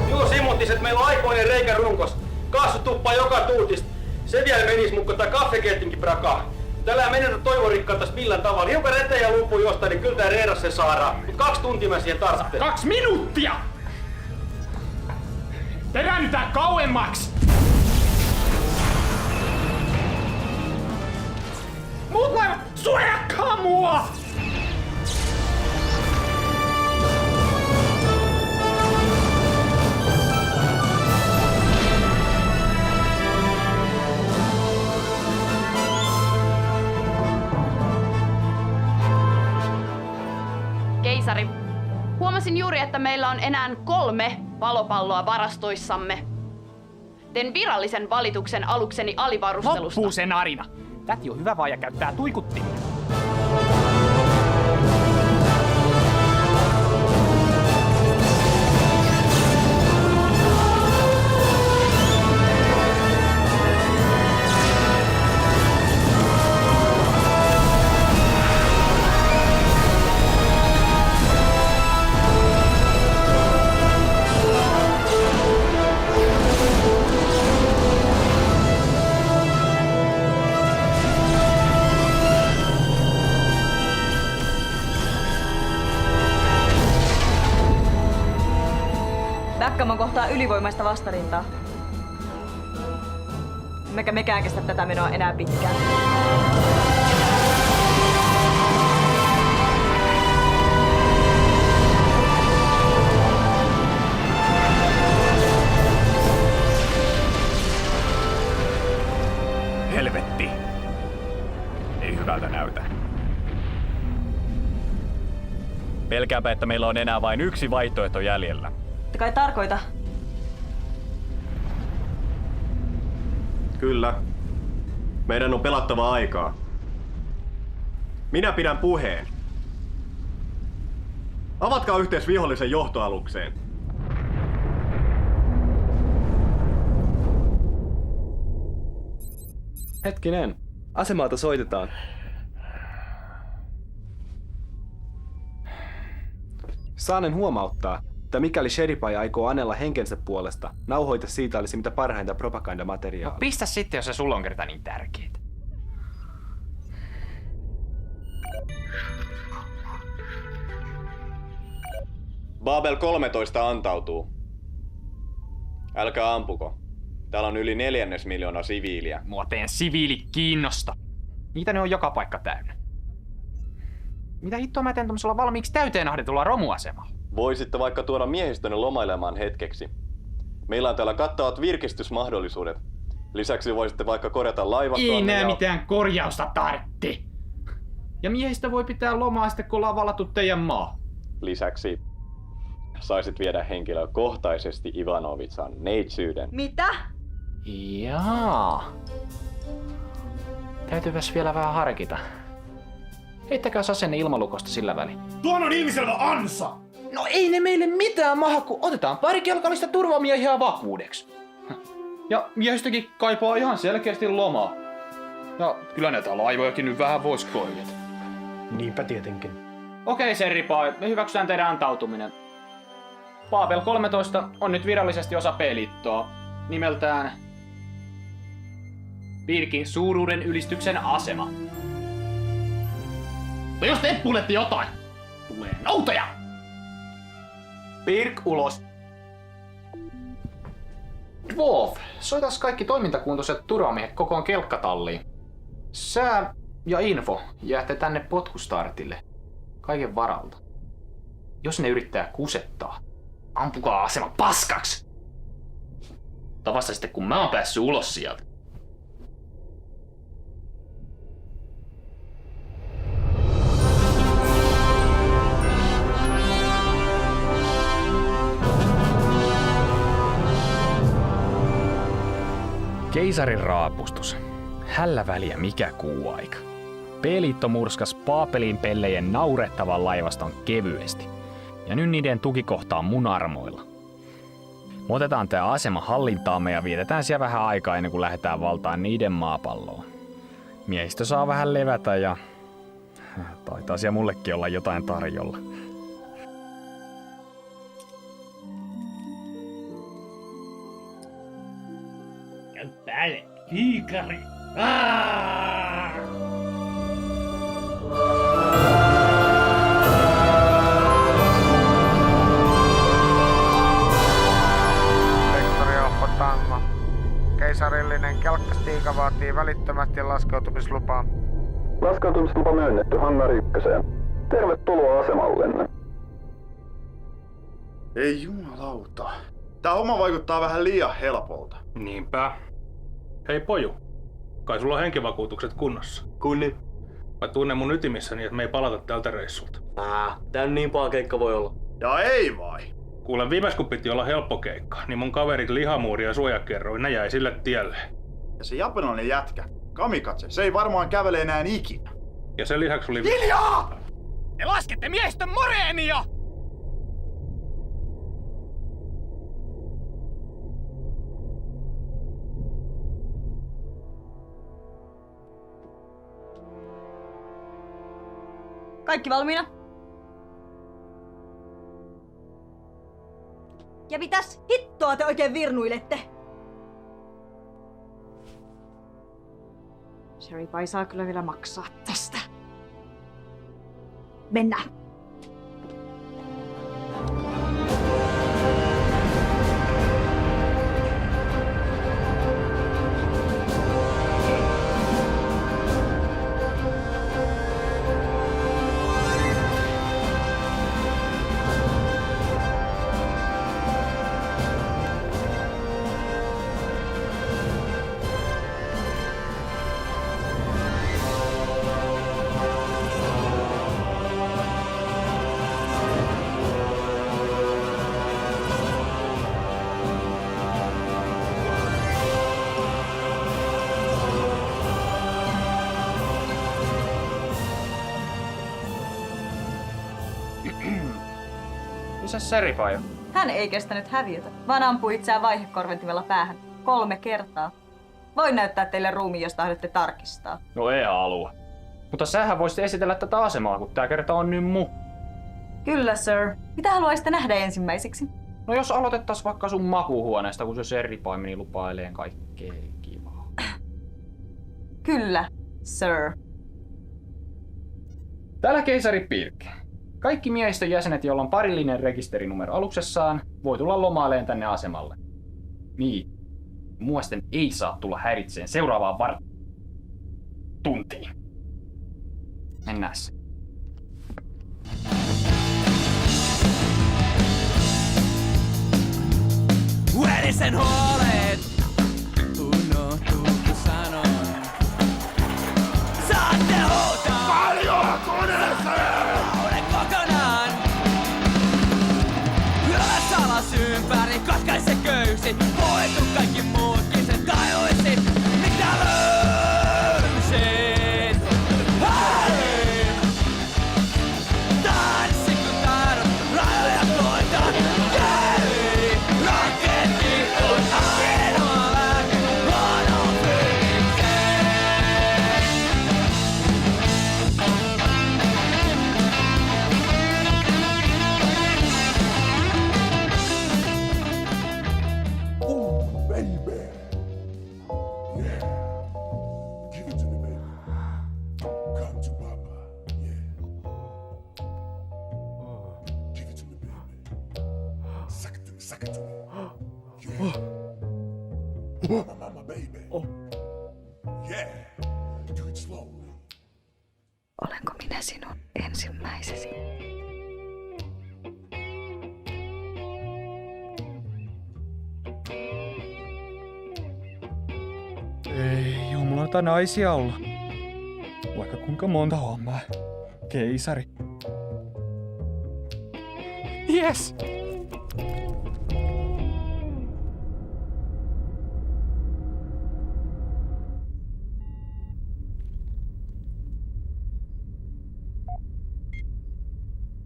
Joo, simuttiset, meillä on aikoinen reikä runkos. Kaasu tuppaa joka tuutista. Se vielä menis mukaan kaffekettinkin prakaa. Tällä ei menetä toivorikkaalta millään tavalla. Hiukan reteen ja luupuu jostain, niin kyllä tää reidas se saadaan. Mut 2 tuntia mä siihen tarvitsen. 2 minuuttia! Peräännytään kauemmaksi! Muut laivat, suojakkaa mua! Keisari, huomasin juuri, että meillä on enää 3 valopalloa varastoissamme. Teen virallisen valituksen alukseni alivarustelusta. Loppuu se narina. Täti on hyvä vaaja käyttää tuikuttimia. Vakkamon kohtaa ylivoimaista vastarintaa. Emmekä mekään kestä tätä menoa enää pitkään. pelkäänpä, että meillä on enää vain yksi vaihtoehto jäljellä. Te kai tarkoita. Kyllä. Meidän on pelattava aikaa. Minä pidän puheen. Avatkaa yhteys vihollisen johtoalukseen. Hetkinen. Asemalta soitetaan. Saanen huomauttaa, että mikäli Sheripai aikoo anella henkensä puolesta, nauhoite siitä olisi mitä parhainta propagandamateriaalia. No pistä sitten, jos se sulla on kerta niin tärkeää. Babel 13 antautuu. Älkää ampuko. Täällä on yli 400 000 siviiliä. Mua teen siviili kiinnosta. Niitä ne on joka paikka täynnä. Mitä hittoa mä teen tommosella valmiiksi täyteen ahdetulla romuasemalla? Voisitte vaikka tuoda miehistönne lomailemaan hetkeksi. Meillä on täällä kattavat virkistysmahdollisuudet. Lisäksi voisitte vaikka korjata laivastoanne. Ei nää mitään korjausta tartti. Ja miehistä voi pitää lomaa sitten, kun ollaan vallattu teidän maa. Lisäksi saisit viedä henkilökohtaisesti Ivanovitsan neitsyyden. Mitä? Jaa. Täytyypäs vielä vähän harkita. Heittäkää asenne ilmalukosta sillä väliin. Tuon on ilmiselvä ansa! No ei ne meille mitään maha, kun otetaan pari kelkallista turvamiehiä vakuudeksi. Ja miehistökin kaipaa ihan selkeästi lomaa. Ja kyllä näitä laivojakin nyt vähän vois korjata. Niinpä tietenkin. Okei, Sheripai, me hyväksytään teidän antautuminen. Babel 13 on nyt virallisesti osa P-liittoa. Nimeltään Pirkin suuruuden ylistyksen asema. Mutta jos temppuilette jotain, tulee noutoja! Pirk ulos! Dwarf, soitas kaikki toimintakuntoiset turvamiehet kokoon kelkkatalliin. Sä ja Info jäätte tänne potkustartille. Kaiken varalta. Jos ne yrittää kusettaa, ampukaa asema paskaksi! Tai vasta sitten kun mä oon päässyt ulos sieltä. Keisarin raapustus. Hällä väliä mikä kuuaika. P-liitto murskas Paapelin pellejen naurettavan laivaston kevyesti. Ja nyt niiden tukikohta on mun armoilla. Me otetaan tää asema hallintaamme ja vietetään siellä vähän aikaa ennen kuin lähdetään valtaan niiden maapalloon. Miehistö saa vähän levätä ja taitaa siellä mullekin olla jotain tarjolla. Käy päälle, kiikari! Sektori Alfa Tango. Keisarillinen kelkkastiika vaatii välittömästi laskeutumislupaa. Laskeutumislupa myönnetty Hangari 1. Tervetuloa asemallenne. Ei jumalauta. Tää homma vaikuttaa vähän liian helpolta. Niinpä. Hei poju, kai sulla on henkivakuutukset kunnossa? Kunni. Mä tunnen mun ytimissäni, että me ei palata tältä reissulta. Tää niin paha keikka voi olla. Ja ei vai? Kuulen, viimeis kun piti olla helppo keikka, niin mun kaverit Lihamuuri ja Suojakerroin, ne jäi sille tielle. Ja se japanilainen jätkä, Kamikatse, se ei varmaan kävele enää ikinä. Ja sen lisäksi oli... Hiljaa! Te laskette miehistön moreenia! Kaikki valmiina? Ja mitäs hittoa te oikein virnuilette? Sheripai saa kyllä vielä maksaa tästä. Mennään. Missä Seripaio? Hän ei kestänyt häviötä, vaan ampui itseään vaihekorventimella päähän 3 kertaa. Voin näyttää teille ruumiin, jos tahdotte tarkistaa. No ei halua. Mutta sähän voisit esitellä tätä asemaa, kun tää kerta on nyt Kyllä, sir. Mitä haluaisitte nähdä ensimmäiseksi? No jos aloitettais vaikka sun makuuhuoneesta, kun se Seripaimeni lupailee kaikkea kivaa. Kyllä, sir. Täällä keisari Pirk. Kaikki miehistön jäsenet, joilla on parillinen rekisterinumero aluksessaan, voi tulla lomaileen tänne asemalle. Niin. Muisten ei saa tulla häiritseen seuraavaan tuntiin. Mennääs. Verisen huolet unohtuu, kun sanon. Saatte huutaa! Paljon koneessa! Uuden kokonaan! Ylös alas ympäri, katkaise köysi. Voitu kaikki muutkin sen tajuisi. Mitä löysit? Hei! Tanssi kun taidot, rajoja koetaan. Hei! Raketti on ainoa lääke huonoon fysikseen. Baby. Yeah. Give it to me, baby. Come to Papa. Yeah. Give it to me, baby. Suck it to me, suck it to me. Yeah. Mama, baby. Yeah. Do it slowly. Olenko minä sinun ensimmäisesi? Ei jumalata naisia olla. Vaikka kuinka monta hommaa. Keisari. Yes!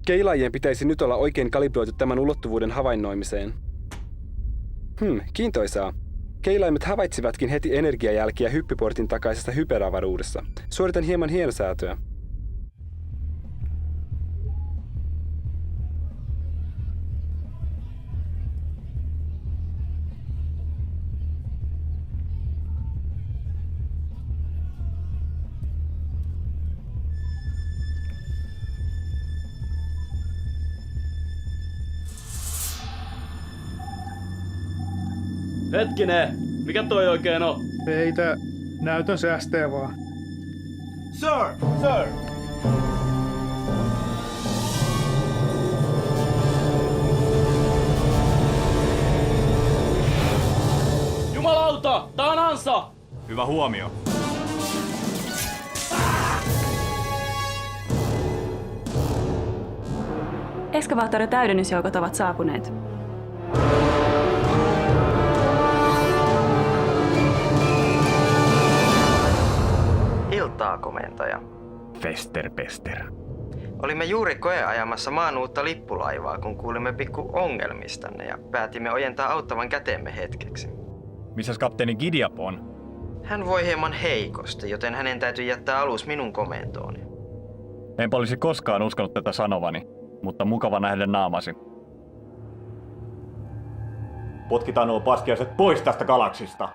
Keilaajien pitäisi nyt olla oikein kalibroitu tämän ulottuvuuden havainnoimiseen. Kiintoisaa. Keilaimet havaitsivatkin heti energiajälkiä hyppyportin takaisesta hyperavaruudessa. Suoritan hieman hienosäätöä. Hetkinen, mikä toi oikein on? Peitä, näytön säästää vaan. Sir! Sir! Jumalauta! Tää on ansa! Hyvä huomio. Eskavaattori-täydennysjoukot ovat saapuneet. Iltaa, komentaja. Festerpester. Olimme juuri koeajamassa maan uutta lippulaivaa, kun kuulimme pikku ongelmistanne ja päätimme ojentaa auttavan käteemme hetkeksi. Missäs kapteeni Gideap on? Hän voi hieman heikosti, joten hänen täytyy jättää alus minun komentooni. Enpä olisi koskaan uskonut tätä sanovani, mutta mukava nähdä naamasi. Potkitaan nuo paskiaiset pois tästä galaksista.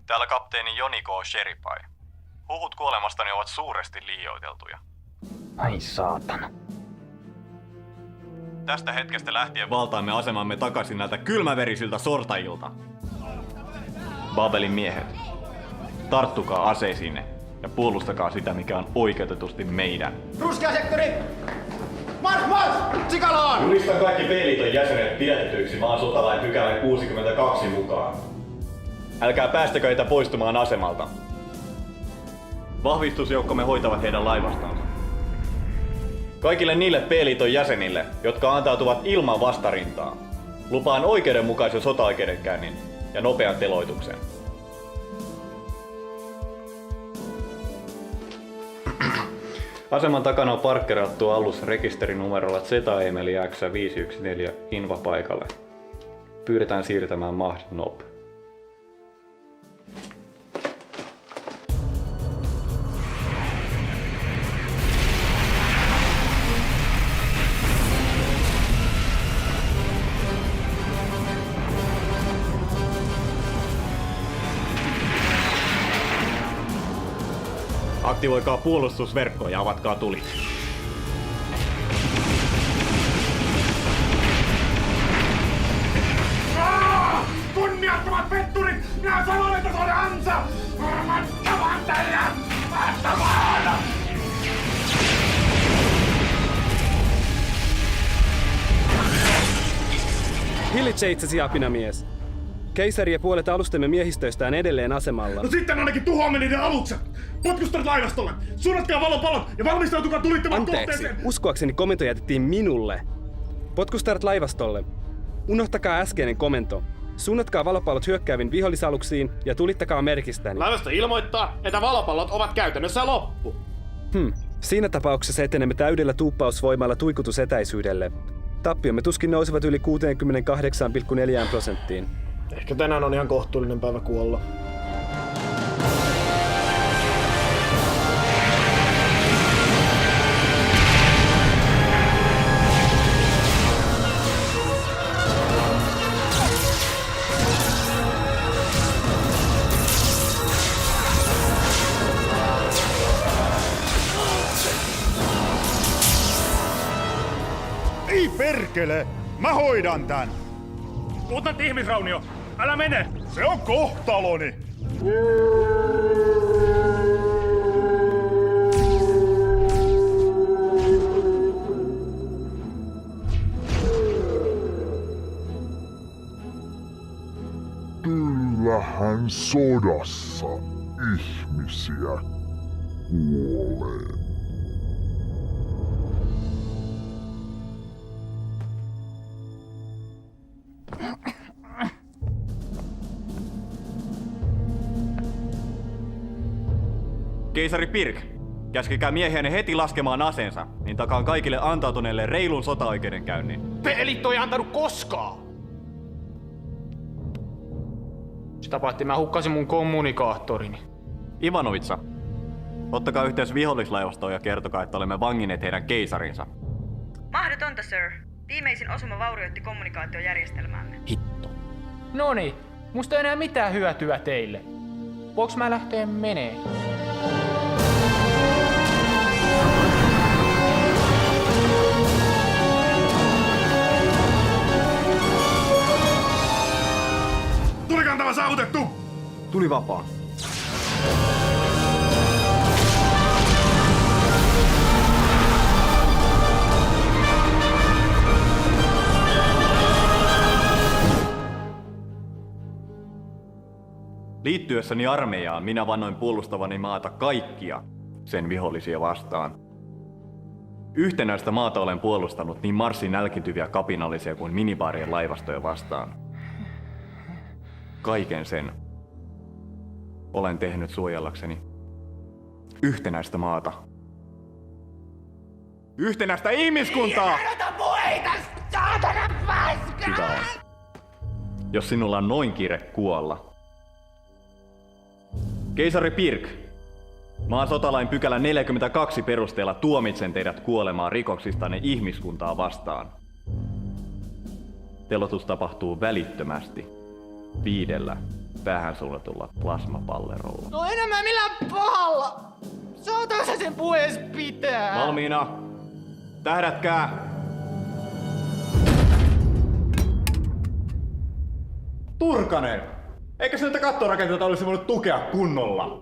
Täällä kapteeni Joni K. Sheripai. Huhut kuolemastani ovat suuresti liioiteltuja. Ai saatana. Tästä hetkestä lähtien valtaamme asemamme takaisin näiltä kylmäverisiltä sortajilta. Babelin miehet, tarttukaa aseisiinne ja puolustakaa sitä, mikä on oikeutetusti meidän. Ruskea sektori! March, march! Sikalaan! Julistan kaikki B-liiton jäsenet pidätetyiksi maan sotalain pykälän 62 mukaan. Älkää päästäkö heitä poistumaan asemalta. Vahvistusjoukkomme hoitavat heidän laivastansa. Kaikille niille B-liiton jäsenille, jotka antautuvat ilman vastarintaa, lupaan oikeudenmukaisen sotaoikeudenkäynnin ja nopean teloituksen. Aseman takana on parkkerattu alus rekisterinumerolla Z-Emeli X514 Inva paikalle. Pyydetään siirtämään Mahd Nob. Aktivoikaa puolustusverkko ja avatkaa tuli. Kunniattomat petturit! Minä sanoin, että se on ansa! Varmattavan teidän! Vastamaan! Hillitse itsesi, apinamies. Keisari ja puolet alustemme miehistöistä on edelleen asemalla. No sitten ainakin tuhoamme niiden alukset! Potkustaret laivastolle! Suunnatkaa valopalot ja valmistautukaa tulittamaan kohteeseen! Anteeksi, uskoakseni komento jätettiin minulle. Potkustaret laivastolle. Unohtakaa äskeinen komento. Suunnatkaa valopallot hyökkääviin vihollisaluksiin ja tulittakaa merkistäni. Laivasto ilmoittaa, että valopallot ovat käytännössä loppu. Siinä tapauksessa etenemme täydellä tuuppausvoimalla tuikutusetäisyydelle. Tappiomme tuskin nousevat yli 68,4%. Ehkä tänään on ihan kohtuullinen päivä kuolla. Ei perkele! Mä hoidan tän! Muutnantti ihmisraunio! Älä mene! Se on kohtaloni! Kyllähän sodassa ihmisiä kuolee. Keisari Pirk, käskekää miehiänne heti laskemaan aseensa, niin takaan kaikille antautuneille reilun sotaoikeudenkäynnin. Pelitto ei antanut koskaan! Sitä paitsi mä hukkasin mun kommunikaattorini. Ivanovitsa, ottakaa yhteys vihollislaivastoon ja kertokaa, että olemme vanginneet heidän keisarinsa. Mahdotonta, sir. Viimeisin osuma vaurioitti kommunikaatiojärjestelmäämme. Hitto. Noniin, musta ei enää mitään hyötyä teille. Voinko mä lähteä menee? Tulikantava saavutettu! Tuli vapaa. Liittyessäni armeijaan minä vannoin puolustavani maata kaikkia sen vihollisia vastaan. Yhtenäistä maata olen puolustanut niin Marsin nälkityviä kapinallisia kuin minibaarien laivastoja vastaan. Kaiken sen olen tehnyt suojellakseni yhtenäistä maata. Yhtenäistä ihmiskuntaa! Hyvä on. Jos sinulla on noin kiire kuolla. Keisari Pirk, maan sotalain pykälä 42 perusteella tuomitsen teidät kuolemaan rikoksistanne ihmiskuntaa vastaan. Teloitus tapahtuu välittömästi 5 päähän suunnatulla plasmapallerolla. No enemmän millään pahalla! Saatana sä sen puhees pitää! Valmiina! Tähdätkää! Turkanen! Eikö näitä kattorakenteita olisi voinut tukea kunnolla?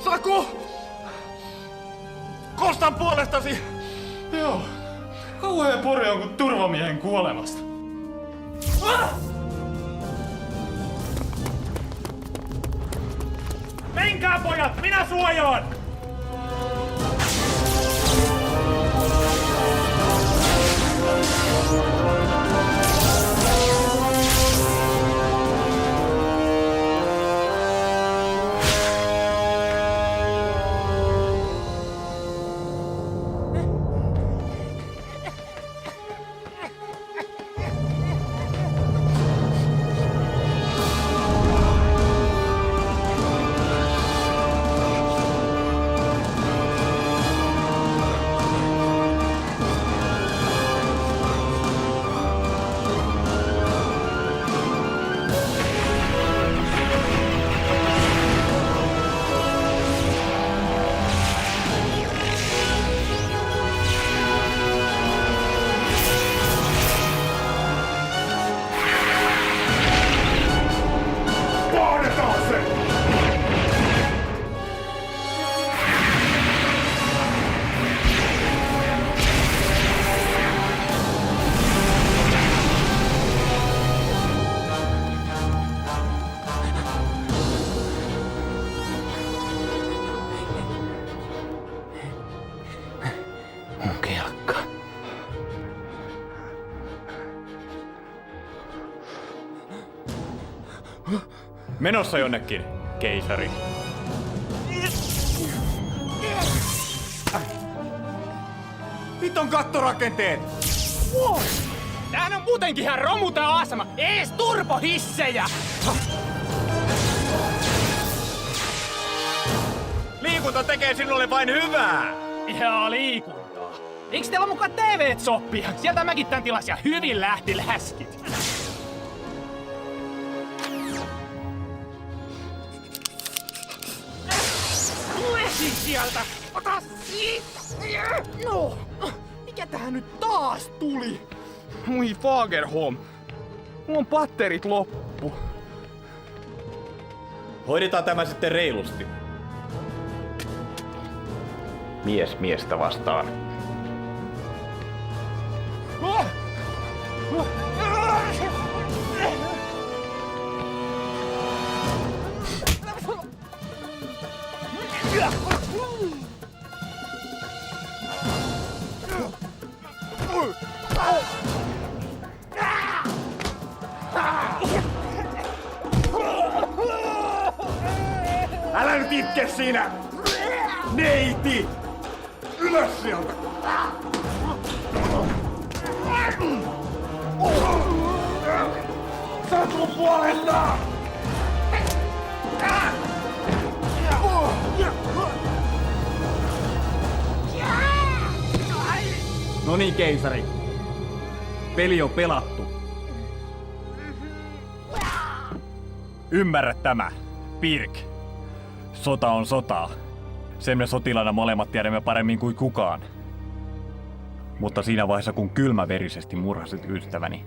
Saku! Kostan puolestasi! puri jonkun turvamiehen kuolemasta. Menkää pojat, minä suojaan! Menossa jonnekin, keisari. Hiton kattorakenteet! Tämähän on muutenkin ihan romu tää asema. Ees turbohissejä! Liikunta tekee sinulle vain hyvää! Ihan liikuntaa. Eiks teillä mukaan TV-soppia? Sieltä mäkin tän tilas ja hyvin lähti läskit. Sieltä! Ota siitä! No! Mikä tähän nyt taas tuli? Moi Fagerholm. Mulla on batterit loppu. Hoidetaan tämä sitten reilusti. Mies miestä vastaan. Älä nyt itke siinä! Neiti! Ylös sieltä! Sä oot mun puolesta! No niin, keisari. Peli on pelattu. Ymmärrä tämä, Pirk. Sota on sotaa. Sen me sotilaana molemmat tiedämme paremmin kuin kukaan. Mutta siinä vaiheessa, kun kylmäverisesti murhasit ystäväni,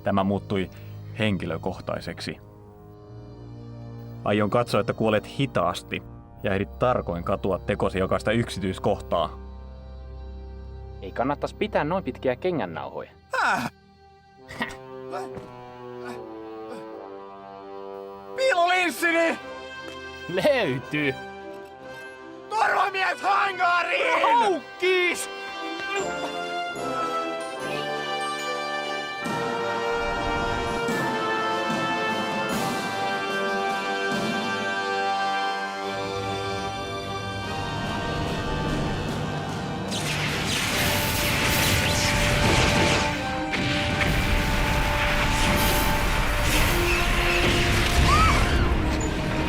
tämä muuttui henkilökohtaiseksi. Aion katsoa, että kuolet hitaasti ja ehdit tarkoin katua tekosi jokaista yksityiskohtaa. Ei kannattais pitää noin pitkiä kengännauhoja. Piilolinssini! Löytyy! Turvamies hangariin! Haukkis!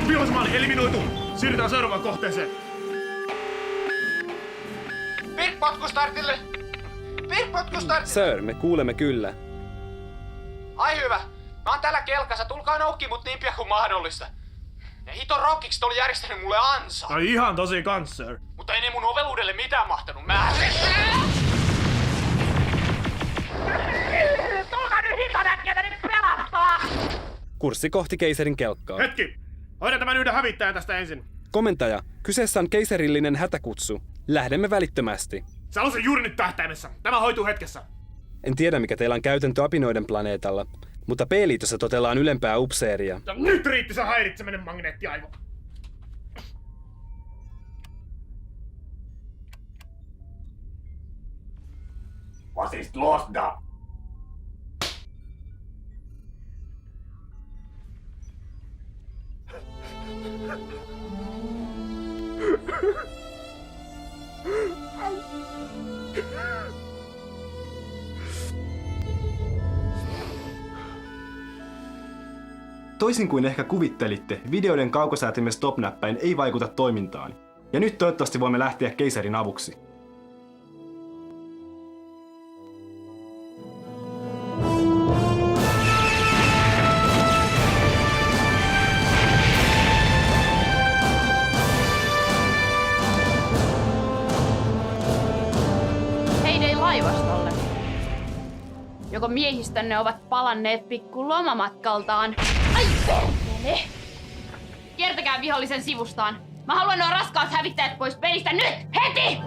Vihollismaali eliminoitu! Siirrytään seuraavaan kohteeseen. Pirkpotkustartille! Pirkpotkustartille! Sir, me kuulemme kyllä. Ai hyvä. Mä oon täällä kelkassa. Tulkaa noukki mut niin pian kuin mahdollista. Ne hiton rockikset oli järjestänyt mulle ansaa. Ai ihan tosi kans, sir. Mutta ei ne mun oveluudelle mitään mahtanut. Tulkaa nyt hiton ätkiä nyt pelastaa! Kurssi kohti keisarin kelkkaa. Hetki! Hoidan tämän yhden hävittäjän tästä ensin. Komentaja, kyseessä on keisarillinen hätäkutsu. Lähdemme välittömästi. Sä on se juuri nyt tähtäimessä. Tämä hoituu hetkessä. En tiedä, mikä teillä on käytäntö apinoiden planeetalla, mutta P-liitossa totellaan ylempää upseeria. Ja nyt riitti se häiritseminen, magneettiaivo. Was ist los da? Toisin kuin ehkä kuvittelitte, videoiden kaukosäätimen stop-näppäin ei vaikuta toimintaan. Ja nyt toivottavasti voimme lähteä keisarin avuksi. Heidei laivastolle. Joko miehistönne ovat palanneet pikku lomamatkaltaan. Ai perkele! Kiertäkää vihollisen sivustaan. Mä haluan nuo raskaat hävittäjät pois pelistä nyt! Heti!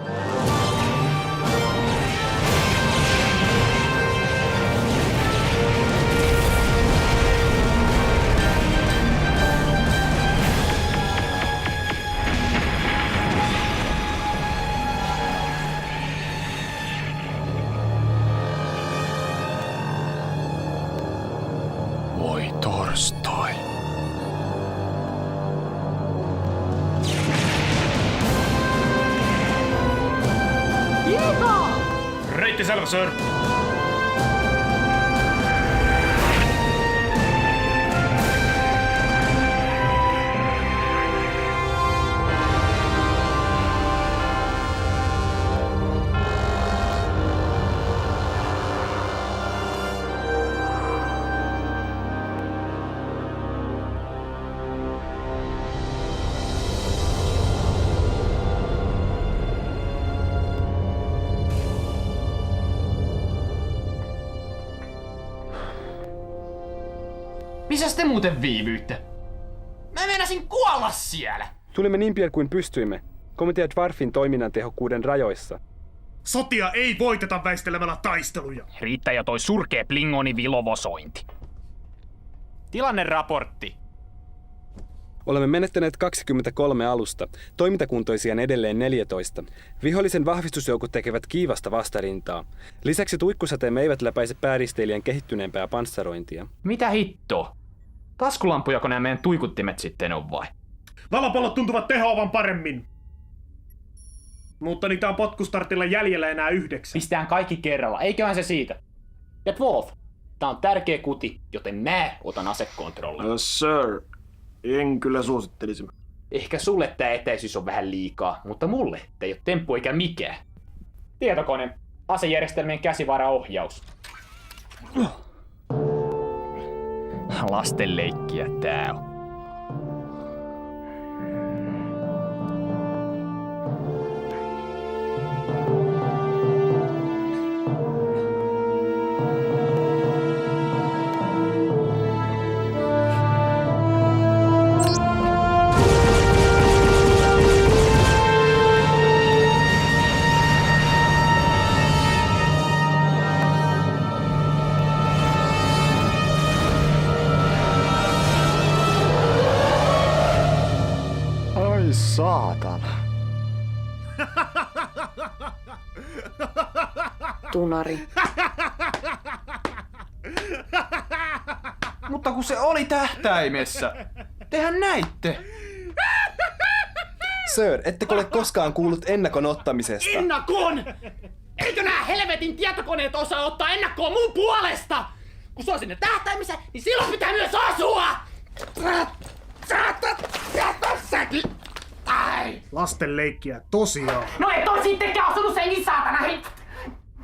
Voi torstai. Reitti selvä, sir. Missäs te muuten viivyitte? Mä meinasin kuolla siellä! Tulimme niin pian kuin pystyimme. Komitea Dwarfin toiminnan tehokkuuden rajoissa. Sotia ei voiteta väistelemällä taisteluja. Riittää jo toi surkea Plingoni vilovosointi. Tilanneraportti. Olemme menettäneet 23 alusta, toimintakuntoisia edelleen 14. Vihollisen vahvistusjoukot tekevät kiivasta vastarintaa. Lisäksi tuikkusateemme eivät läpäise pääristeilijän kehittyneempää panssarointia. Mitä hittoa? Taskulampujako nämä meidän tuikuttimet sitten on vai? Valopallot tuntuvat tehoavan paremmin. Mutta niitä on potkustartilla jäljellä enää 9. Pistään kaikki kerralla, eiköhän se siitä. Ja Wolf, tää on tärkeä kuti, joten mä otan asekontrollin. Sir, en kyllä suosittelisi. Ehkä sulle tää etäisyys on vähän liikaa, mutta mulle tää ei oo temppu eikä mikään. Tietokone, asejärjestelmien käsivaraohjaus. Lastenleikkiä tää on. Saatana. Tunari. Mutta kun se oli tähtäimessä. Tehän näitte. Sir, ettekö ole koskaan kuullut ennakon ottamisesta? Ennakon! Eikö nää helvetin tietokoneet osaa ottaa ennakkoa mun puolesta? Kun se on sinne tähtäimessä, niin silloin pitää myös asua! Lasten leikkiä tosiaan. No et oo sittenkään osunut senkin saatana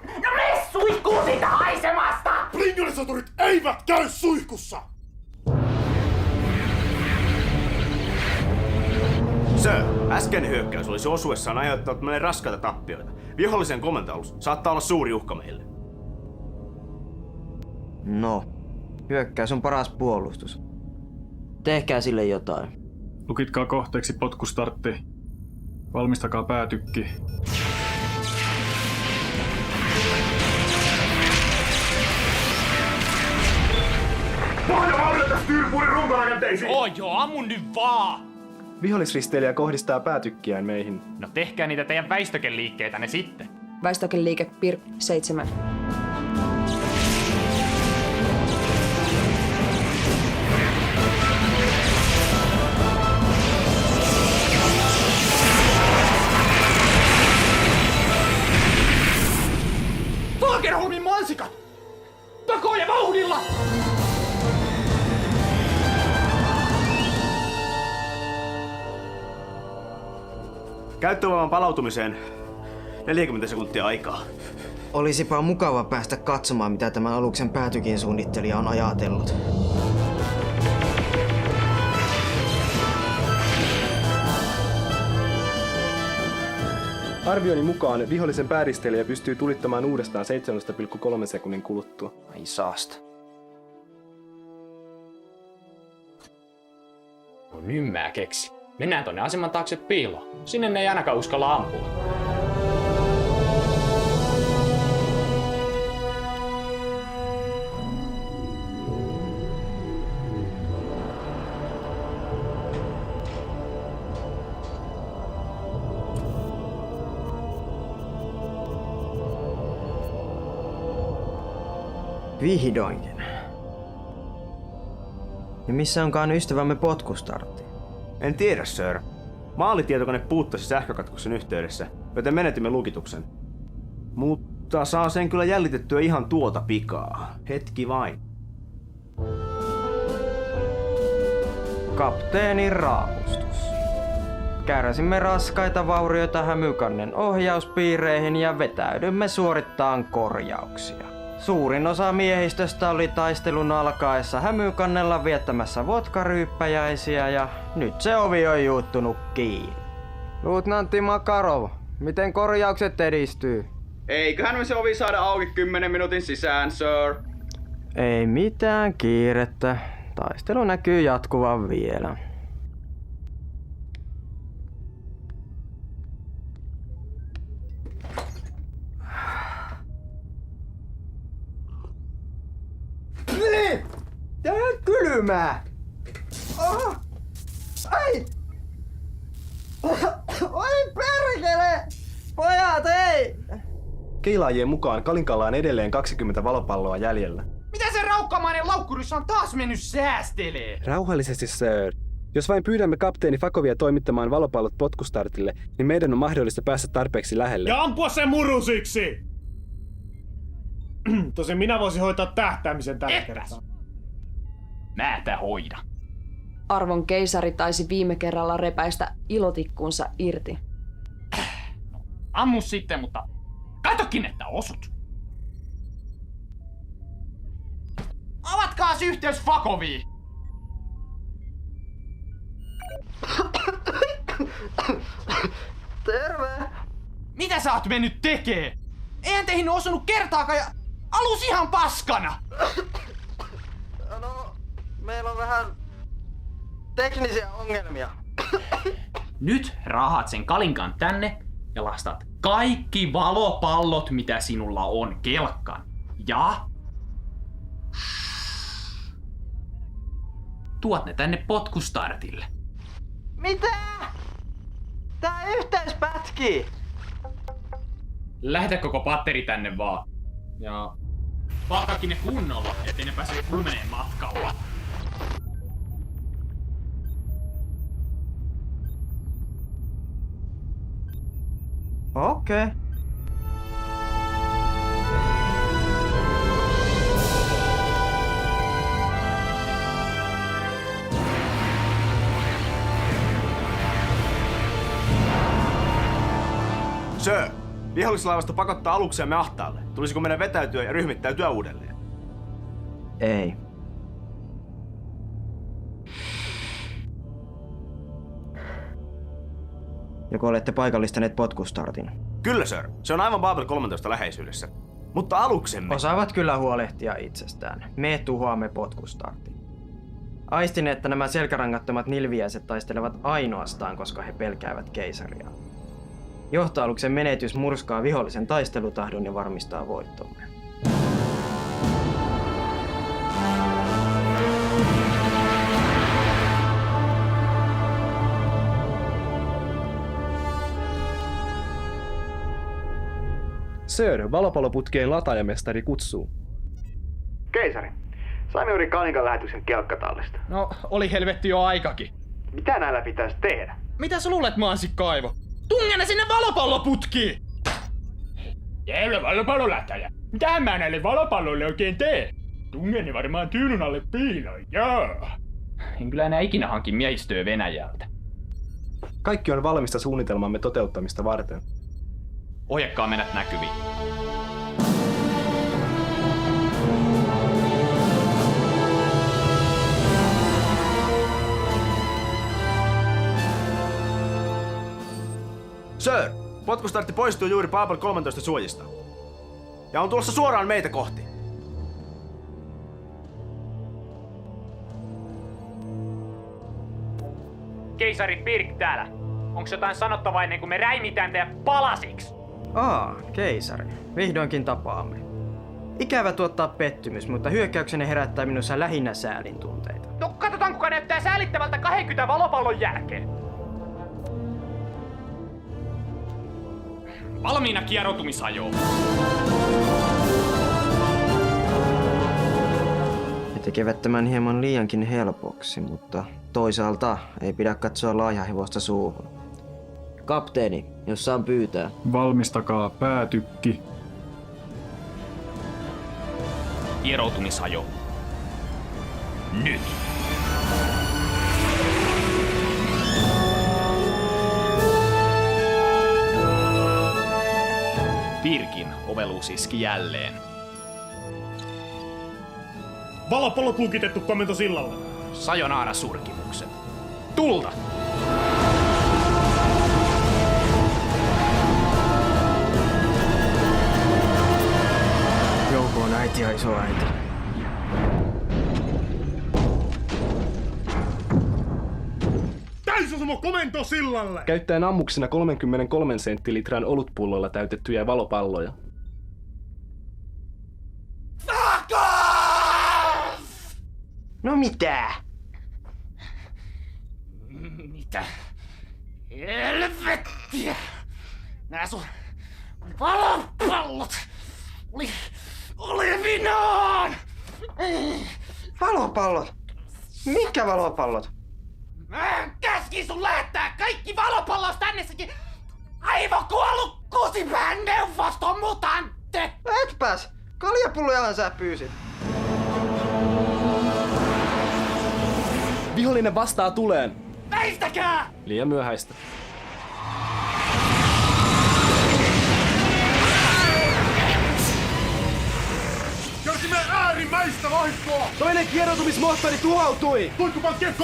No mene suihkuun siitä haisemasta! Bringonisoturit eivät käy suihkussa! Sir, äskeinen hyökkäys olisi osuessaan aiheuttanut meille raskaita tappioita. Vihollisen komentoalus saattaa olla suuri uhka meille. No, hyökkäys on paras puolustus. Tehkää sille jotain. Lukitkaa kohteeksi potkustartti. Valmistakaa päätykki. Mitäs Tyrpuuden runkorakenteisiin? Joo, ammun nyt vaan! Vihollisristeilijä kohdistaa päätykkiään meihin. No tehkää niitä teidän väistökeliikkeitänne sitten. Väistökeliike PIR 7. Fagerholmin mansikat! Takoa ja vauhdilla! Käyttövoiman palautumiseen 40 sekuntia aikaa. Olisipa mukava päästä katsomaan, mitä tämän aluksen päätykin suunnittelija on ajatellut. Arvioni mukaan vihollisen pääristeilijä pystyy tulittamaan uudestaan 7,3 sekunnin kuluttua. Ai saasta. No nyt mä keksi. Mennään tonne aseman taakse piiloon. Sinne ne ei ainakaan uskalla ampua. Vihdoinkin. Ja missä onkaan ystävämme potkustartti? En tiedä, sir. Maalitietokone puuttuisi sähkökatkoksen yhteydessä, joten menetimme lukituksen. Mutta saa sen kyllä jäljitettyä ihan tuota pikaa. Hetki vain. Kapteenin raapustus. Kärsimme raskaita vaurioita Hämykannen ohjauspiireihin ja vetäydymme suorittamaan korjauksia. Suurin osa miehistöstä oli taistelun alkaessa Hämykannella viettämässä vodkaryyppäjäisiä ja nyt se ovi on juuttunut kiinni. Luutnantti Makarov, miten korjaukset edistyy? Eiköhän me se ovi saada auki 10 minuutin sisään, sir. Ei mitään kiirettä. Taistelu näkyy jatkuvan vielä. Tää on kylmää! Oh. Ai! Oi perkele! Pojat, ei! Keilaajien mukaan Kalinkalla on edelleen 20 valopalloa jäljellä. Mitä se raukkamainen laukkurissa on taas mennyt säästelee? Rauhallisesti, sir. Jos vain pyydämme kapteeni Fakovia toimittamaan valopallot potkustartille, niin meidän on mahdollista päästä tarpeeksi lähelle. Ja ampua sen murusiksi! Tosin minä voisin hoitaa tähtäämisen tällä kertaa. Mä tää hoida. Arvon keisari taisi viime kerralla repäistä ilotikkuunsa irti. Ammu sitten, mutta katokin, että osut. Avatkaas yhteys Fakoviin! Terve! Mitä sä oot mennyt tekee? Eihän teihin osunut kertaakaan ja alus ihan paskana! No, meillä on vähän teknisiä ongelmia. Nyt rahat sen Kalinkan tänne ja lastat kaikki valopallot, mitä sinulla on, kelkkaan. Ja tuot ne tänne potkustartille. Mitä? Tää yhteys pätkii! Lähetä koko patteri tänne vaan. Ja palkkaakin ne kunnolla, ettei ne pääse kumeneen matkalla. Okei. Sir, vihollislaivasto pakottaa aluksiamme ahtaalle. Tulisiko meidän vetäytyä ja ryhmittäytyä uudelleen? Ei. Joko olette paikallistaneet potkustartin? Kyllä, sir. Se on aivan Babel 13 läheisyydessä. Mutta aluksemme... Osaavat kyllä huolehtia itsestään. Me tuhoamme potkustartin. Aistin, että nämä selkärangattomat nilviäiset taistelevat ainoastaan, koska he pelkäävät keisaria. Johtoaluksen menetys murskaa vihollisen taistelutahdon ja varmistaa voittomme. Sir, valopalloputkeen lataajamestari kutsuu. Keisari, saimme juuri Kanikan lähetyksen kelkkatallista. No, oli helvetti jo aikakin. Mitä näillä pitäisi tehdä? Mitä sä luulet, Mansikkaivo? Tunge ne sinne valopalloputkiin! Jäylä valopallolähtäjä. Mitähän mä näille valopalloille oikein tee? Tungeni varmaan tyynyn alle piiloin, joo. En kyllä enää ikinä hankin miehistöä Venäjältä. Kaikki on valmista suunnitelmamme toteuttamista varten. Ohjakkaa mennä näkyviin. Sir, potkustartti poistuu juuri Paapel 13 suojista. Ja on tulossa suoraan meitä kohti. Keisari Birk täällä. Onks jotain sanottavaa ennen kuin me räimitään teidät palasiksi? Keisari. Vihdoinkin tapaamme. Ikävä tuottaa pettymys, mutta hyökkäyksenne herättää minussa lähinnä säälin tunteita. No katsotaan kuka näyttää säälittävältä 20 valopallon jälkeen. Valmiina kieroutumisajoon. He tekevät tämän hieman liiankin helpoksi, mutta toisaalta ei pidä katsoa laajahevosta suuhun. Kapteeni, jos saan pyytää. Valmistakaa päätykki. Kieroutumisajo. Nyt! Birkin oveluus iski jälleen. Valopallo kulkitettu komento sillalle. Sajonaara surkimukset. Tulta! Jouko on äiti ja isoäiti. Täysosuma komento sillalle! Käyttäen ammuksena 33 senttilitran olutpullolla täytettyjä valopalloja. No mitä? Mitä? Helvettiä! Nää sun valopallot oli olevinaan! Valopallot? Mitkä valopallot? Mä käskin sun lähettää kaikki valopallos tännessäkin aivokuollut kusipään neuvoston mutantte! Etpäs! Kaljapullojahan sä pyysit. Vihollinen vastaa tuleen. Väistäkää! Liian myöhäistä. Kärsimme äärimmäistä vahinkoa! Toinen kieroutumismoottori tuhoutui! Tuikkupankkien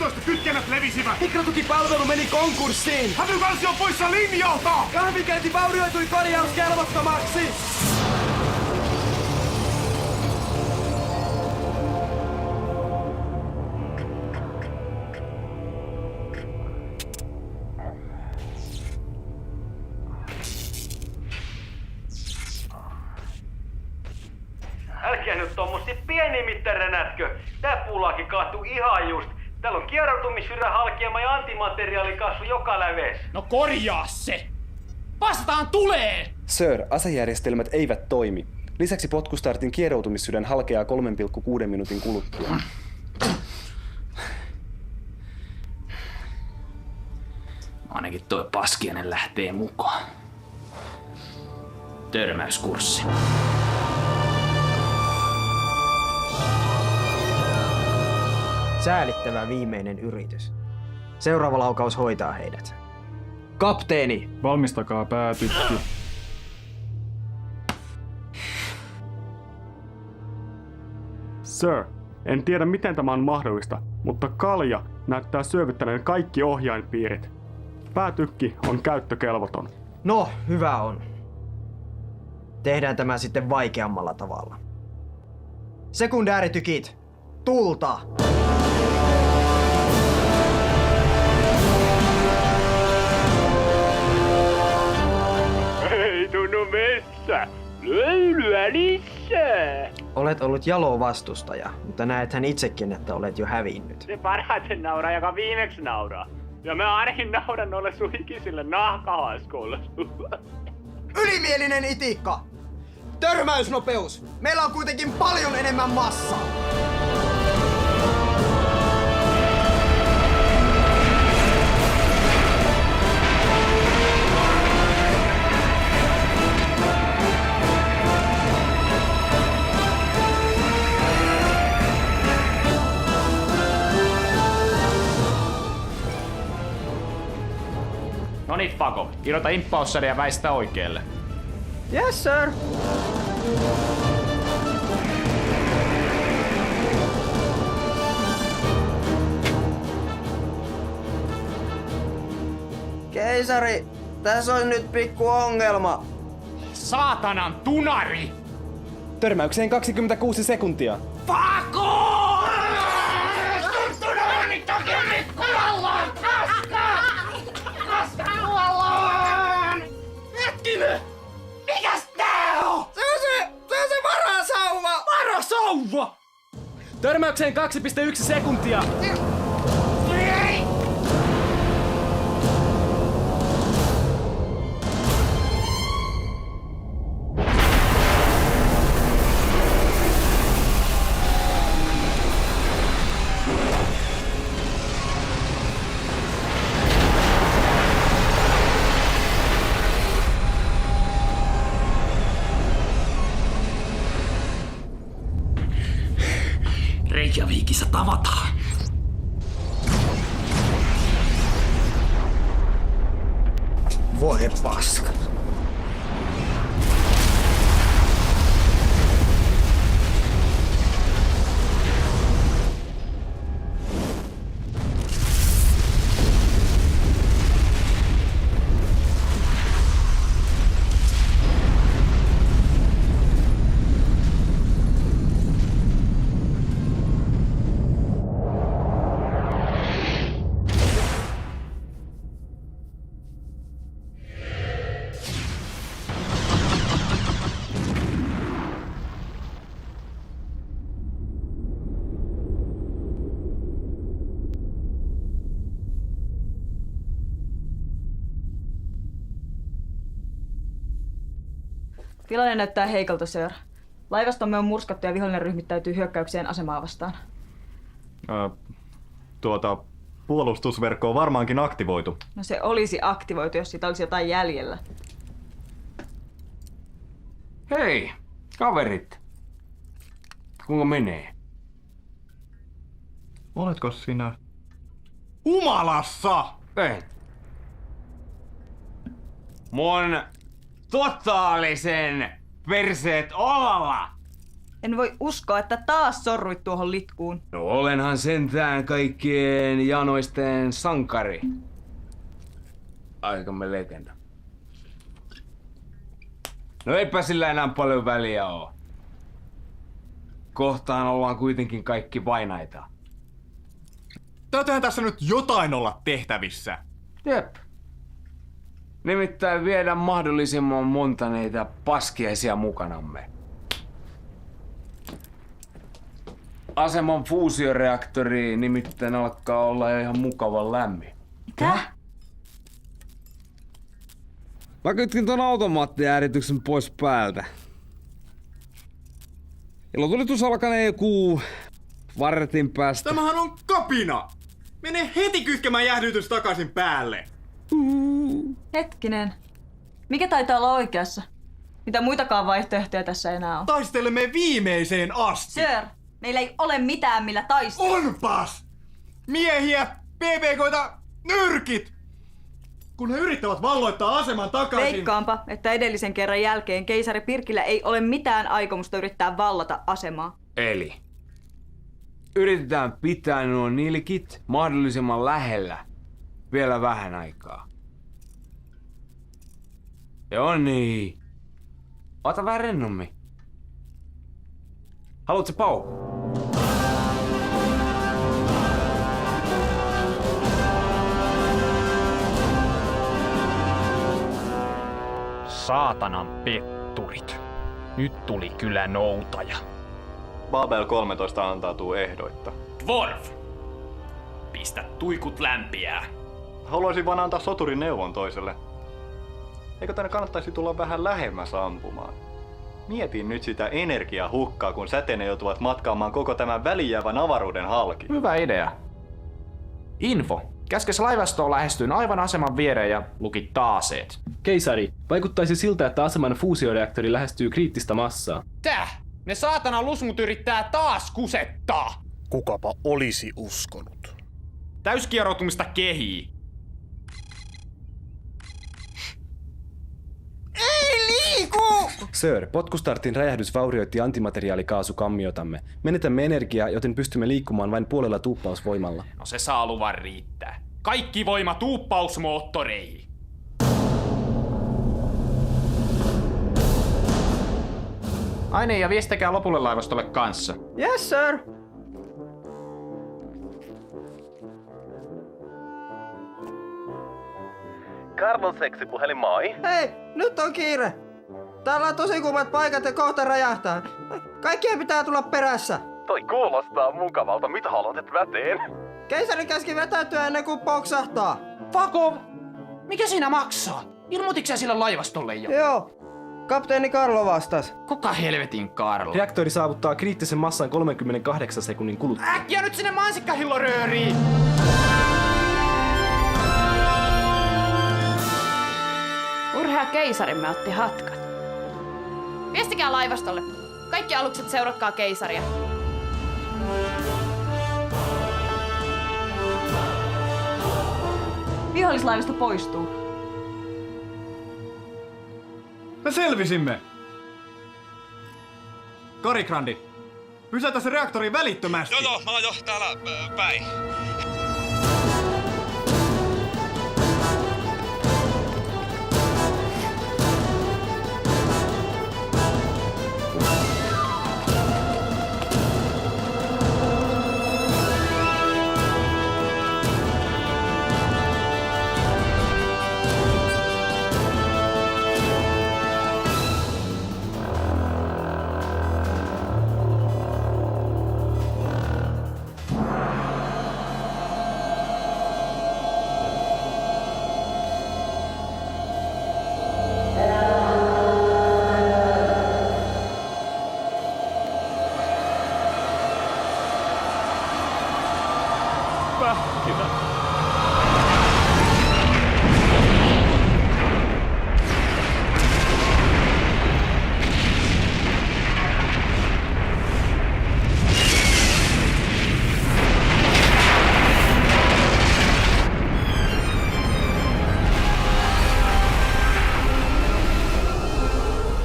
3-11 kytkennät levisivät! Mikrotukipalvelu meni konkurssiin! Hävykänsi on poissa linjalta! Kahvikäynti vaurioitui korjauskelvottomaksi! Älkää nyt tommosia pienimittäränätkö. Tää puulaakin kaattuu ihan just. Täällä on kieroutumissyrän halkeama ja antimateriaalikasvu joka läveessä. No korjaa se! Vastaan tulee! Sir, asejärjestelmät eivät toimi. Lisäksi potkustartin kieroutumissydän halkeaa 3,6 minuutin kuluttua. Ainakin toi paskiainen lähtee mukaan. Törmäyskurssi. Säälittävä viimeinen yritys. Seuraava laukaus hoitaa heidät. Kapteeni! Valmistakaa päätykki. Sir, en tiedä miten tämä on mahdollista, mutta kalja näyttää syövyttäneen kaikki ohjainpiirit. Päätykki on käyttökelvoton. No, hyvä on. Tehdään tämä sitten vaikeammalla tavalla. Sekundääritykit, tulta! Ei tunnu messä! Löylyä lisää! Olet ollut jalo vastustaja, mutta näethän itsekin, että olet jo hävinnyt. Se parhaiten nauraa, joka viimeksi nauraa. Ja mä ainakin nauran noille sun ikisille nahkahaskuille. Ylimielinen itikka! Törmäysnopeus! Meillä on kuitenkin paljon enemmän massaa! Noniin, Fako. Irrota imppaussari ja väistä oikealle. Yes, sir! Keisari, tässä on nyt pikku ongelma. Saatanan tunari! Törmäykseen 26 sekuntia. Fako! Tunari toki nyt kuollaan! Kaska kuollaan! Hetkinen! Mikäs tää on? Se on se varasauva! Varasauva! Törmäykseen 2,1 sekuntia. Ei! Reykjavikissa tavataan. Voi paska. Tilanne näyttää heikolta, sir. Laivastomme on murskattu ja vihollinen ryhmittäytyy hyökkäykseen asemaa vastaan. Puolustusverkko on varmaankin aktivoitu. No se olisi aktivoitu, jos siitä olisi jotain jäljellä. Hei, kaverit. Kuinka menee? Oletko sinä humalassa? En. Mun totaalisen perseet olalla! En voi uskoa, että taas sorruit tuohon litkuun. No olenhan sentään kaikkien janoisten sankari. Aikamme legenda. No eipä sillä enää paljon väliä oo. Kohtaan ollaan kuitenkin kaikki vainaita. Täytyyhän tässä nyt jotain olla tehtävissä. Jep. Nimittäin viedä mahdollisimman monta neitä paskiaisia mukanamme. Aseman fuusioreaktori nimittäin alkaa olla jo ihan mukavan lämmin. Mitä? Mä kytkin ton automaattiäärityksen pois päältä. Ilotulitus alkanee joku vartin päästä. Tämähän on kapina! Mene heti kytkemään jäähdytys takaisin päälle! Hetkinen. Mikä taitaa olla oikeassa? Mitä muitakaan vaihtoehtoja tässä enää on? Taistelemme viimeiseen asti! Sir, meillä ei ole mitään millä taistella. Onpas! Miehiä, PPK:ta, nyrkit! Kun he yrittävät valloittaa aseman takaisin... Veikkaanpa, että edellisen kerran jälkeen keisari Pirkillä ei ole mitään aikomusta yrittää vallata asemaa. Eli yritetään pitää nuo nilkit mahdollisimman lähellä vielä vähän aikaa. Joo niin. Ota vähän rennommin. Haluatko paukkua? Saatanan petturit. Nyt tuli kyllä noutaja. Babel 13 antautuu ehdoitta. Dwarf! Pistä tuikut lämpiää. Haluaisin vaan antaa soturin neuvon toiselle. Eikö tänne kannattaisi tulla vähän lähemmäs ampumaan? Mietin nyt sitä energiahukkaa, kun säteinen joutuvat matkaamaan koko tämän välijäävän avaruuden halki. Hyvä idea. Info. Käskes laivastoon lähestyyn aivan aseman viereen ja luki taaseet. Keisari, vaikuttaisi siltä, että aseman fuusioreaktori lähestyy kriittistä massaa. Täh! Ne saatana lusmut yrittää taas kusettaa! Kukapa olisi uskonut. Täyskieroutumista kehii. Ei liiku! Sir, potkustartin räjähdys vaurioitti antimateriaalikaasukammiotamme. Menetämme energiaa, joten pystymme liikkumaan vain puolella tuuppausvoimalla. No se saa luvan riittää. Kaikki voima tuuppausmoottoreihin. Aine ja viestikäkää lopulle laivastolle kanssa. Yes, sir. Karlon seksipuhelin, moi. Hei, nyt on kiire. Täällä on tosi kuumat paikat ja kohta räjähtää. Kaikkien pitää tulla perässä. Toi kuulostaa mukavalta. Mitä haluat väteen? Keisari käski vetäytyä ennen kuin poksahtaa. Fakov! Mikä siinä maksaa? Ilmoitiksä sille laivastolle jo? Joo. Kapteeni Karlo vastas. Kuka helvetin Karlo? Reaktori saavuttaa kriittisen massan 38 sekunnin kuluttua. Äkkiä nyt sinne mansikkahillorööriin! Urhea keisarimme otti hatkat. Viestikää laivastolle. Kaikki alukset seuratkaa keisaria. Vihollislaivasto poistuu. Me selvisimme! Karikrandi, pysäytä se reaktori välittömästi! Joo, mä oon jo täällä päin.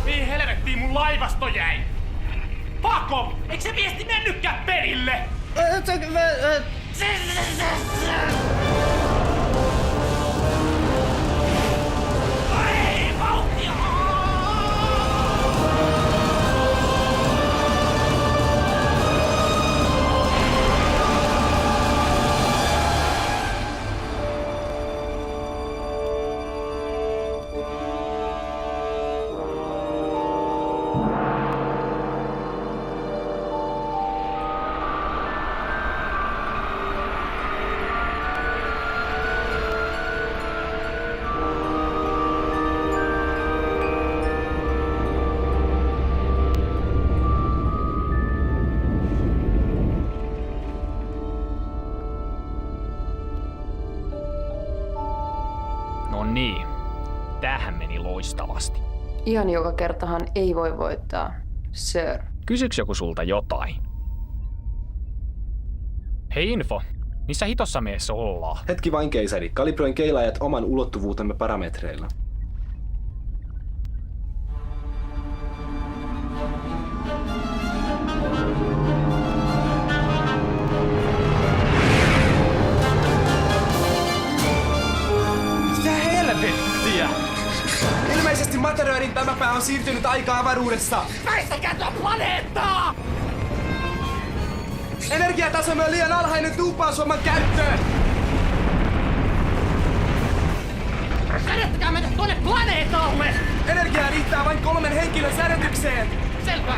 Mihin helvettiin mun laivasto jäi? Fakov! Eikö se viesti mennytkään perille? No niin, tämähän meni loistavasti. Ihan joka kertahan ei voi voittaa, sir. Kysyks joku sulta jotain? Hei Info, missä hitossa meessä ollaan? Hetki vain, keisari. Kalibroin keilaajat oman ulottuvuutemme parametreilla. Helvettiä! Ilmeisesti Materöörin tämä pää on siirtynyt aika-avaruudessa. Väistäkää tuon planeettaa! Energiatasomme on liian alhainen tuuppausvoiman käyttöön. Sädettäkää meitä tuonne planeetalle! Energiaa riittää vain 3 henkilön sädetykseen. Selvä!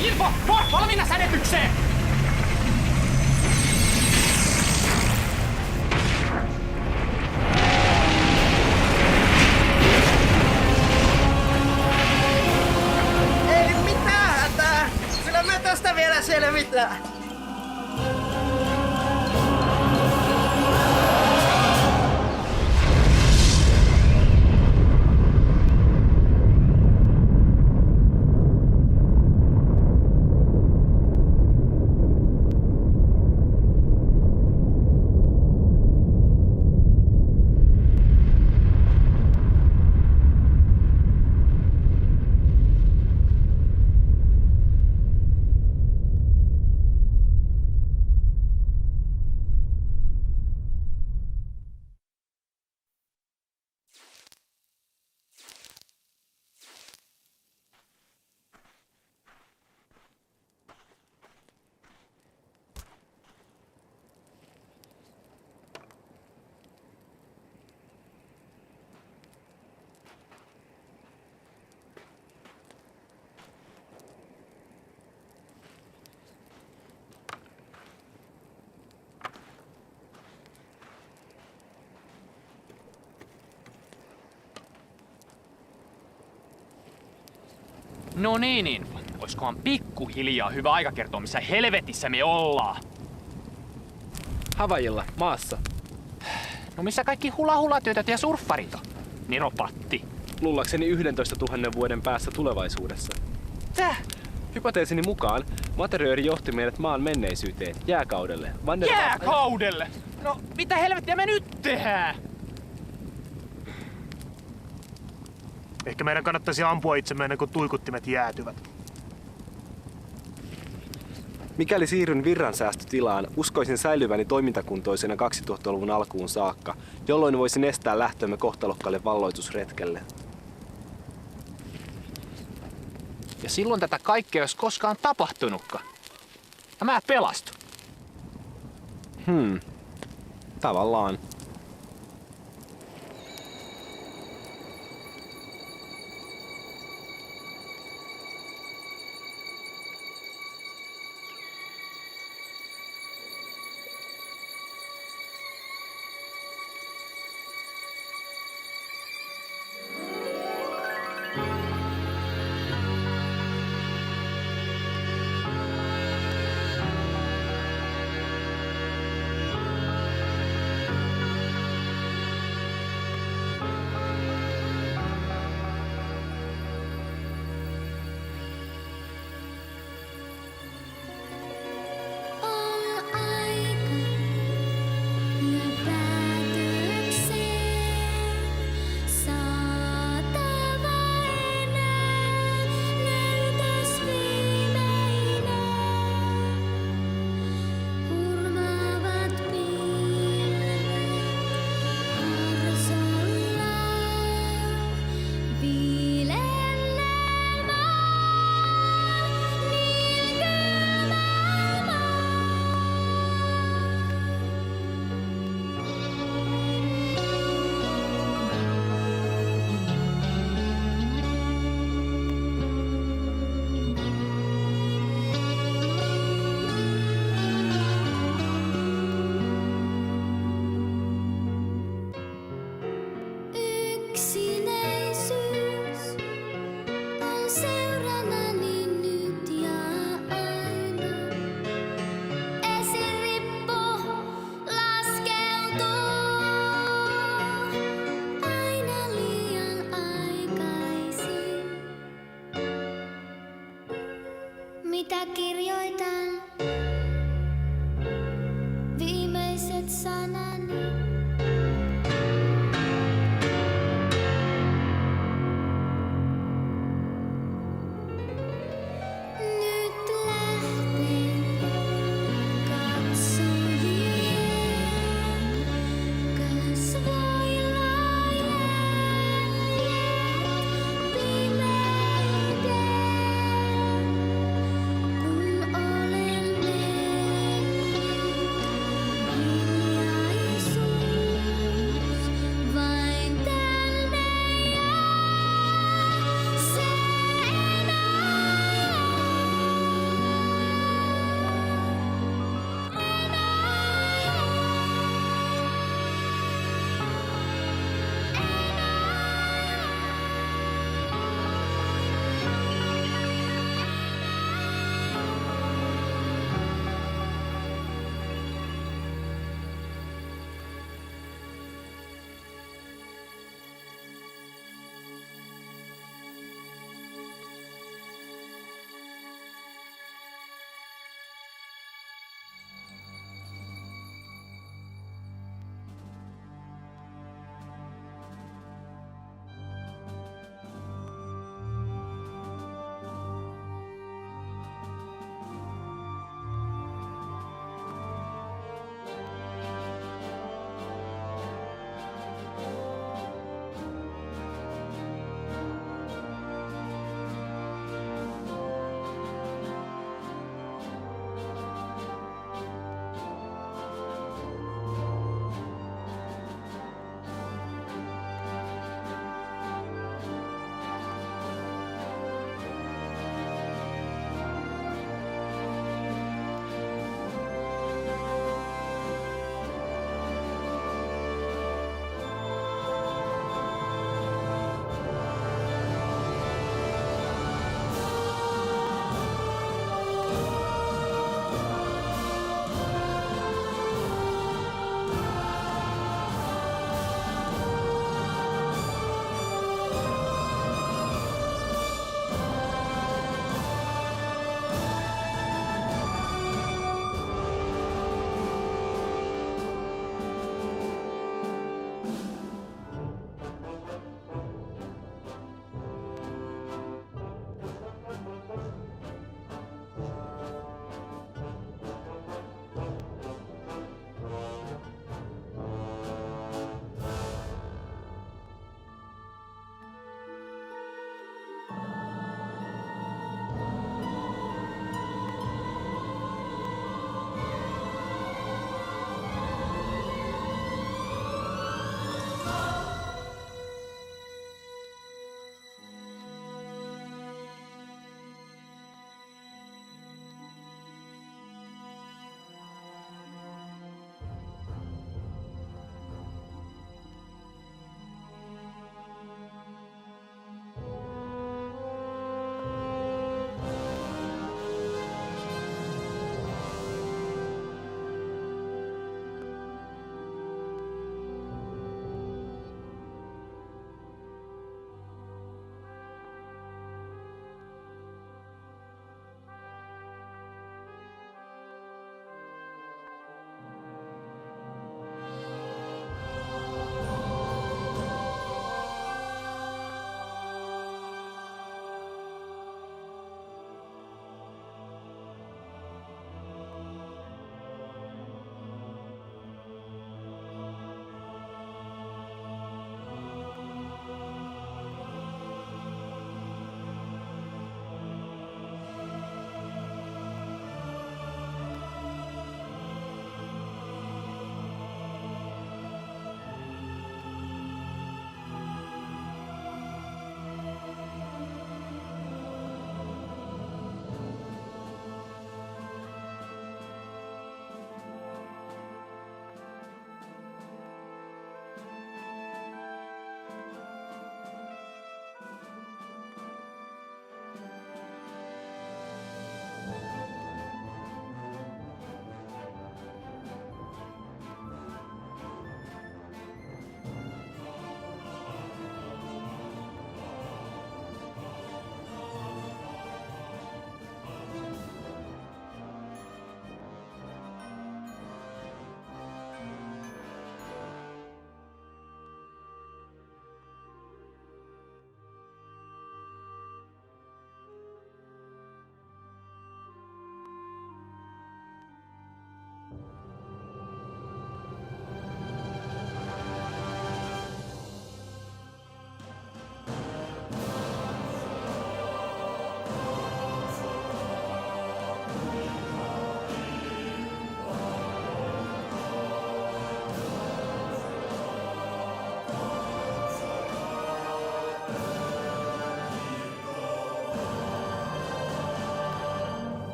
Info! Valmiina sädetykseen! tee mitään! No niin. Oiskohan pikkuhiljaa hyvä aika kertoa, missä helvetissä me ollaan? Havaijilla, maassa. No missä kaikki hula-hula-työtöt ja surffarit on? Niropatti. Luullakseni 11 000 vuoden päässä tulevaisuudessa. Täh? Hypoteesini mukaan Materiööri johti meidät maan menneisyyteen, jääkaudelle. Jääkaudelle? No mitä helvettiä me nyt tehdään? Ehkä meidän kannattaisi ampua itsemme ennen kuin tuikuttimet jäätyvät. Mikäli siirryn virransäästötilaan, uskoisin säilyväni toimintakuntoisena 2000-luvun alkuun saakka, jolloin voisin estää lähtömme kohtalokkaalle valloitusretkelle. Ja silloin tätä kaikkea ei olisi koskaan tapahtunutkaan. Ja mä pelastun. Tavallaan.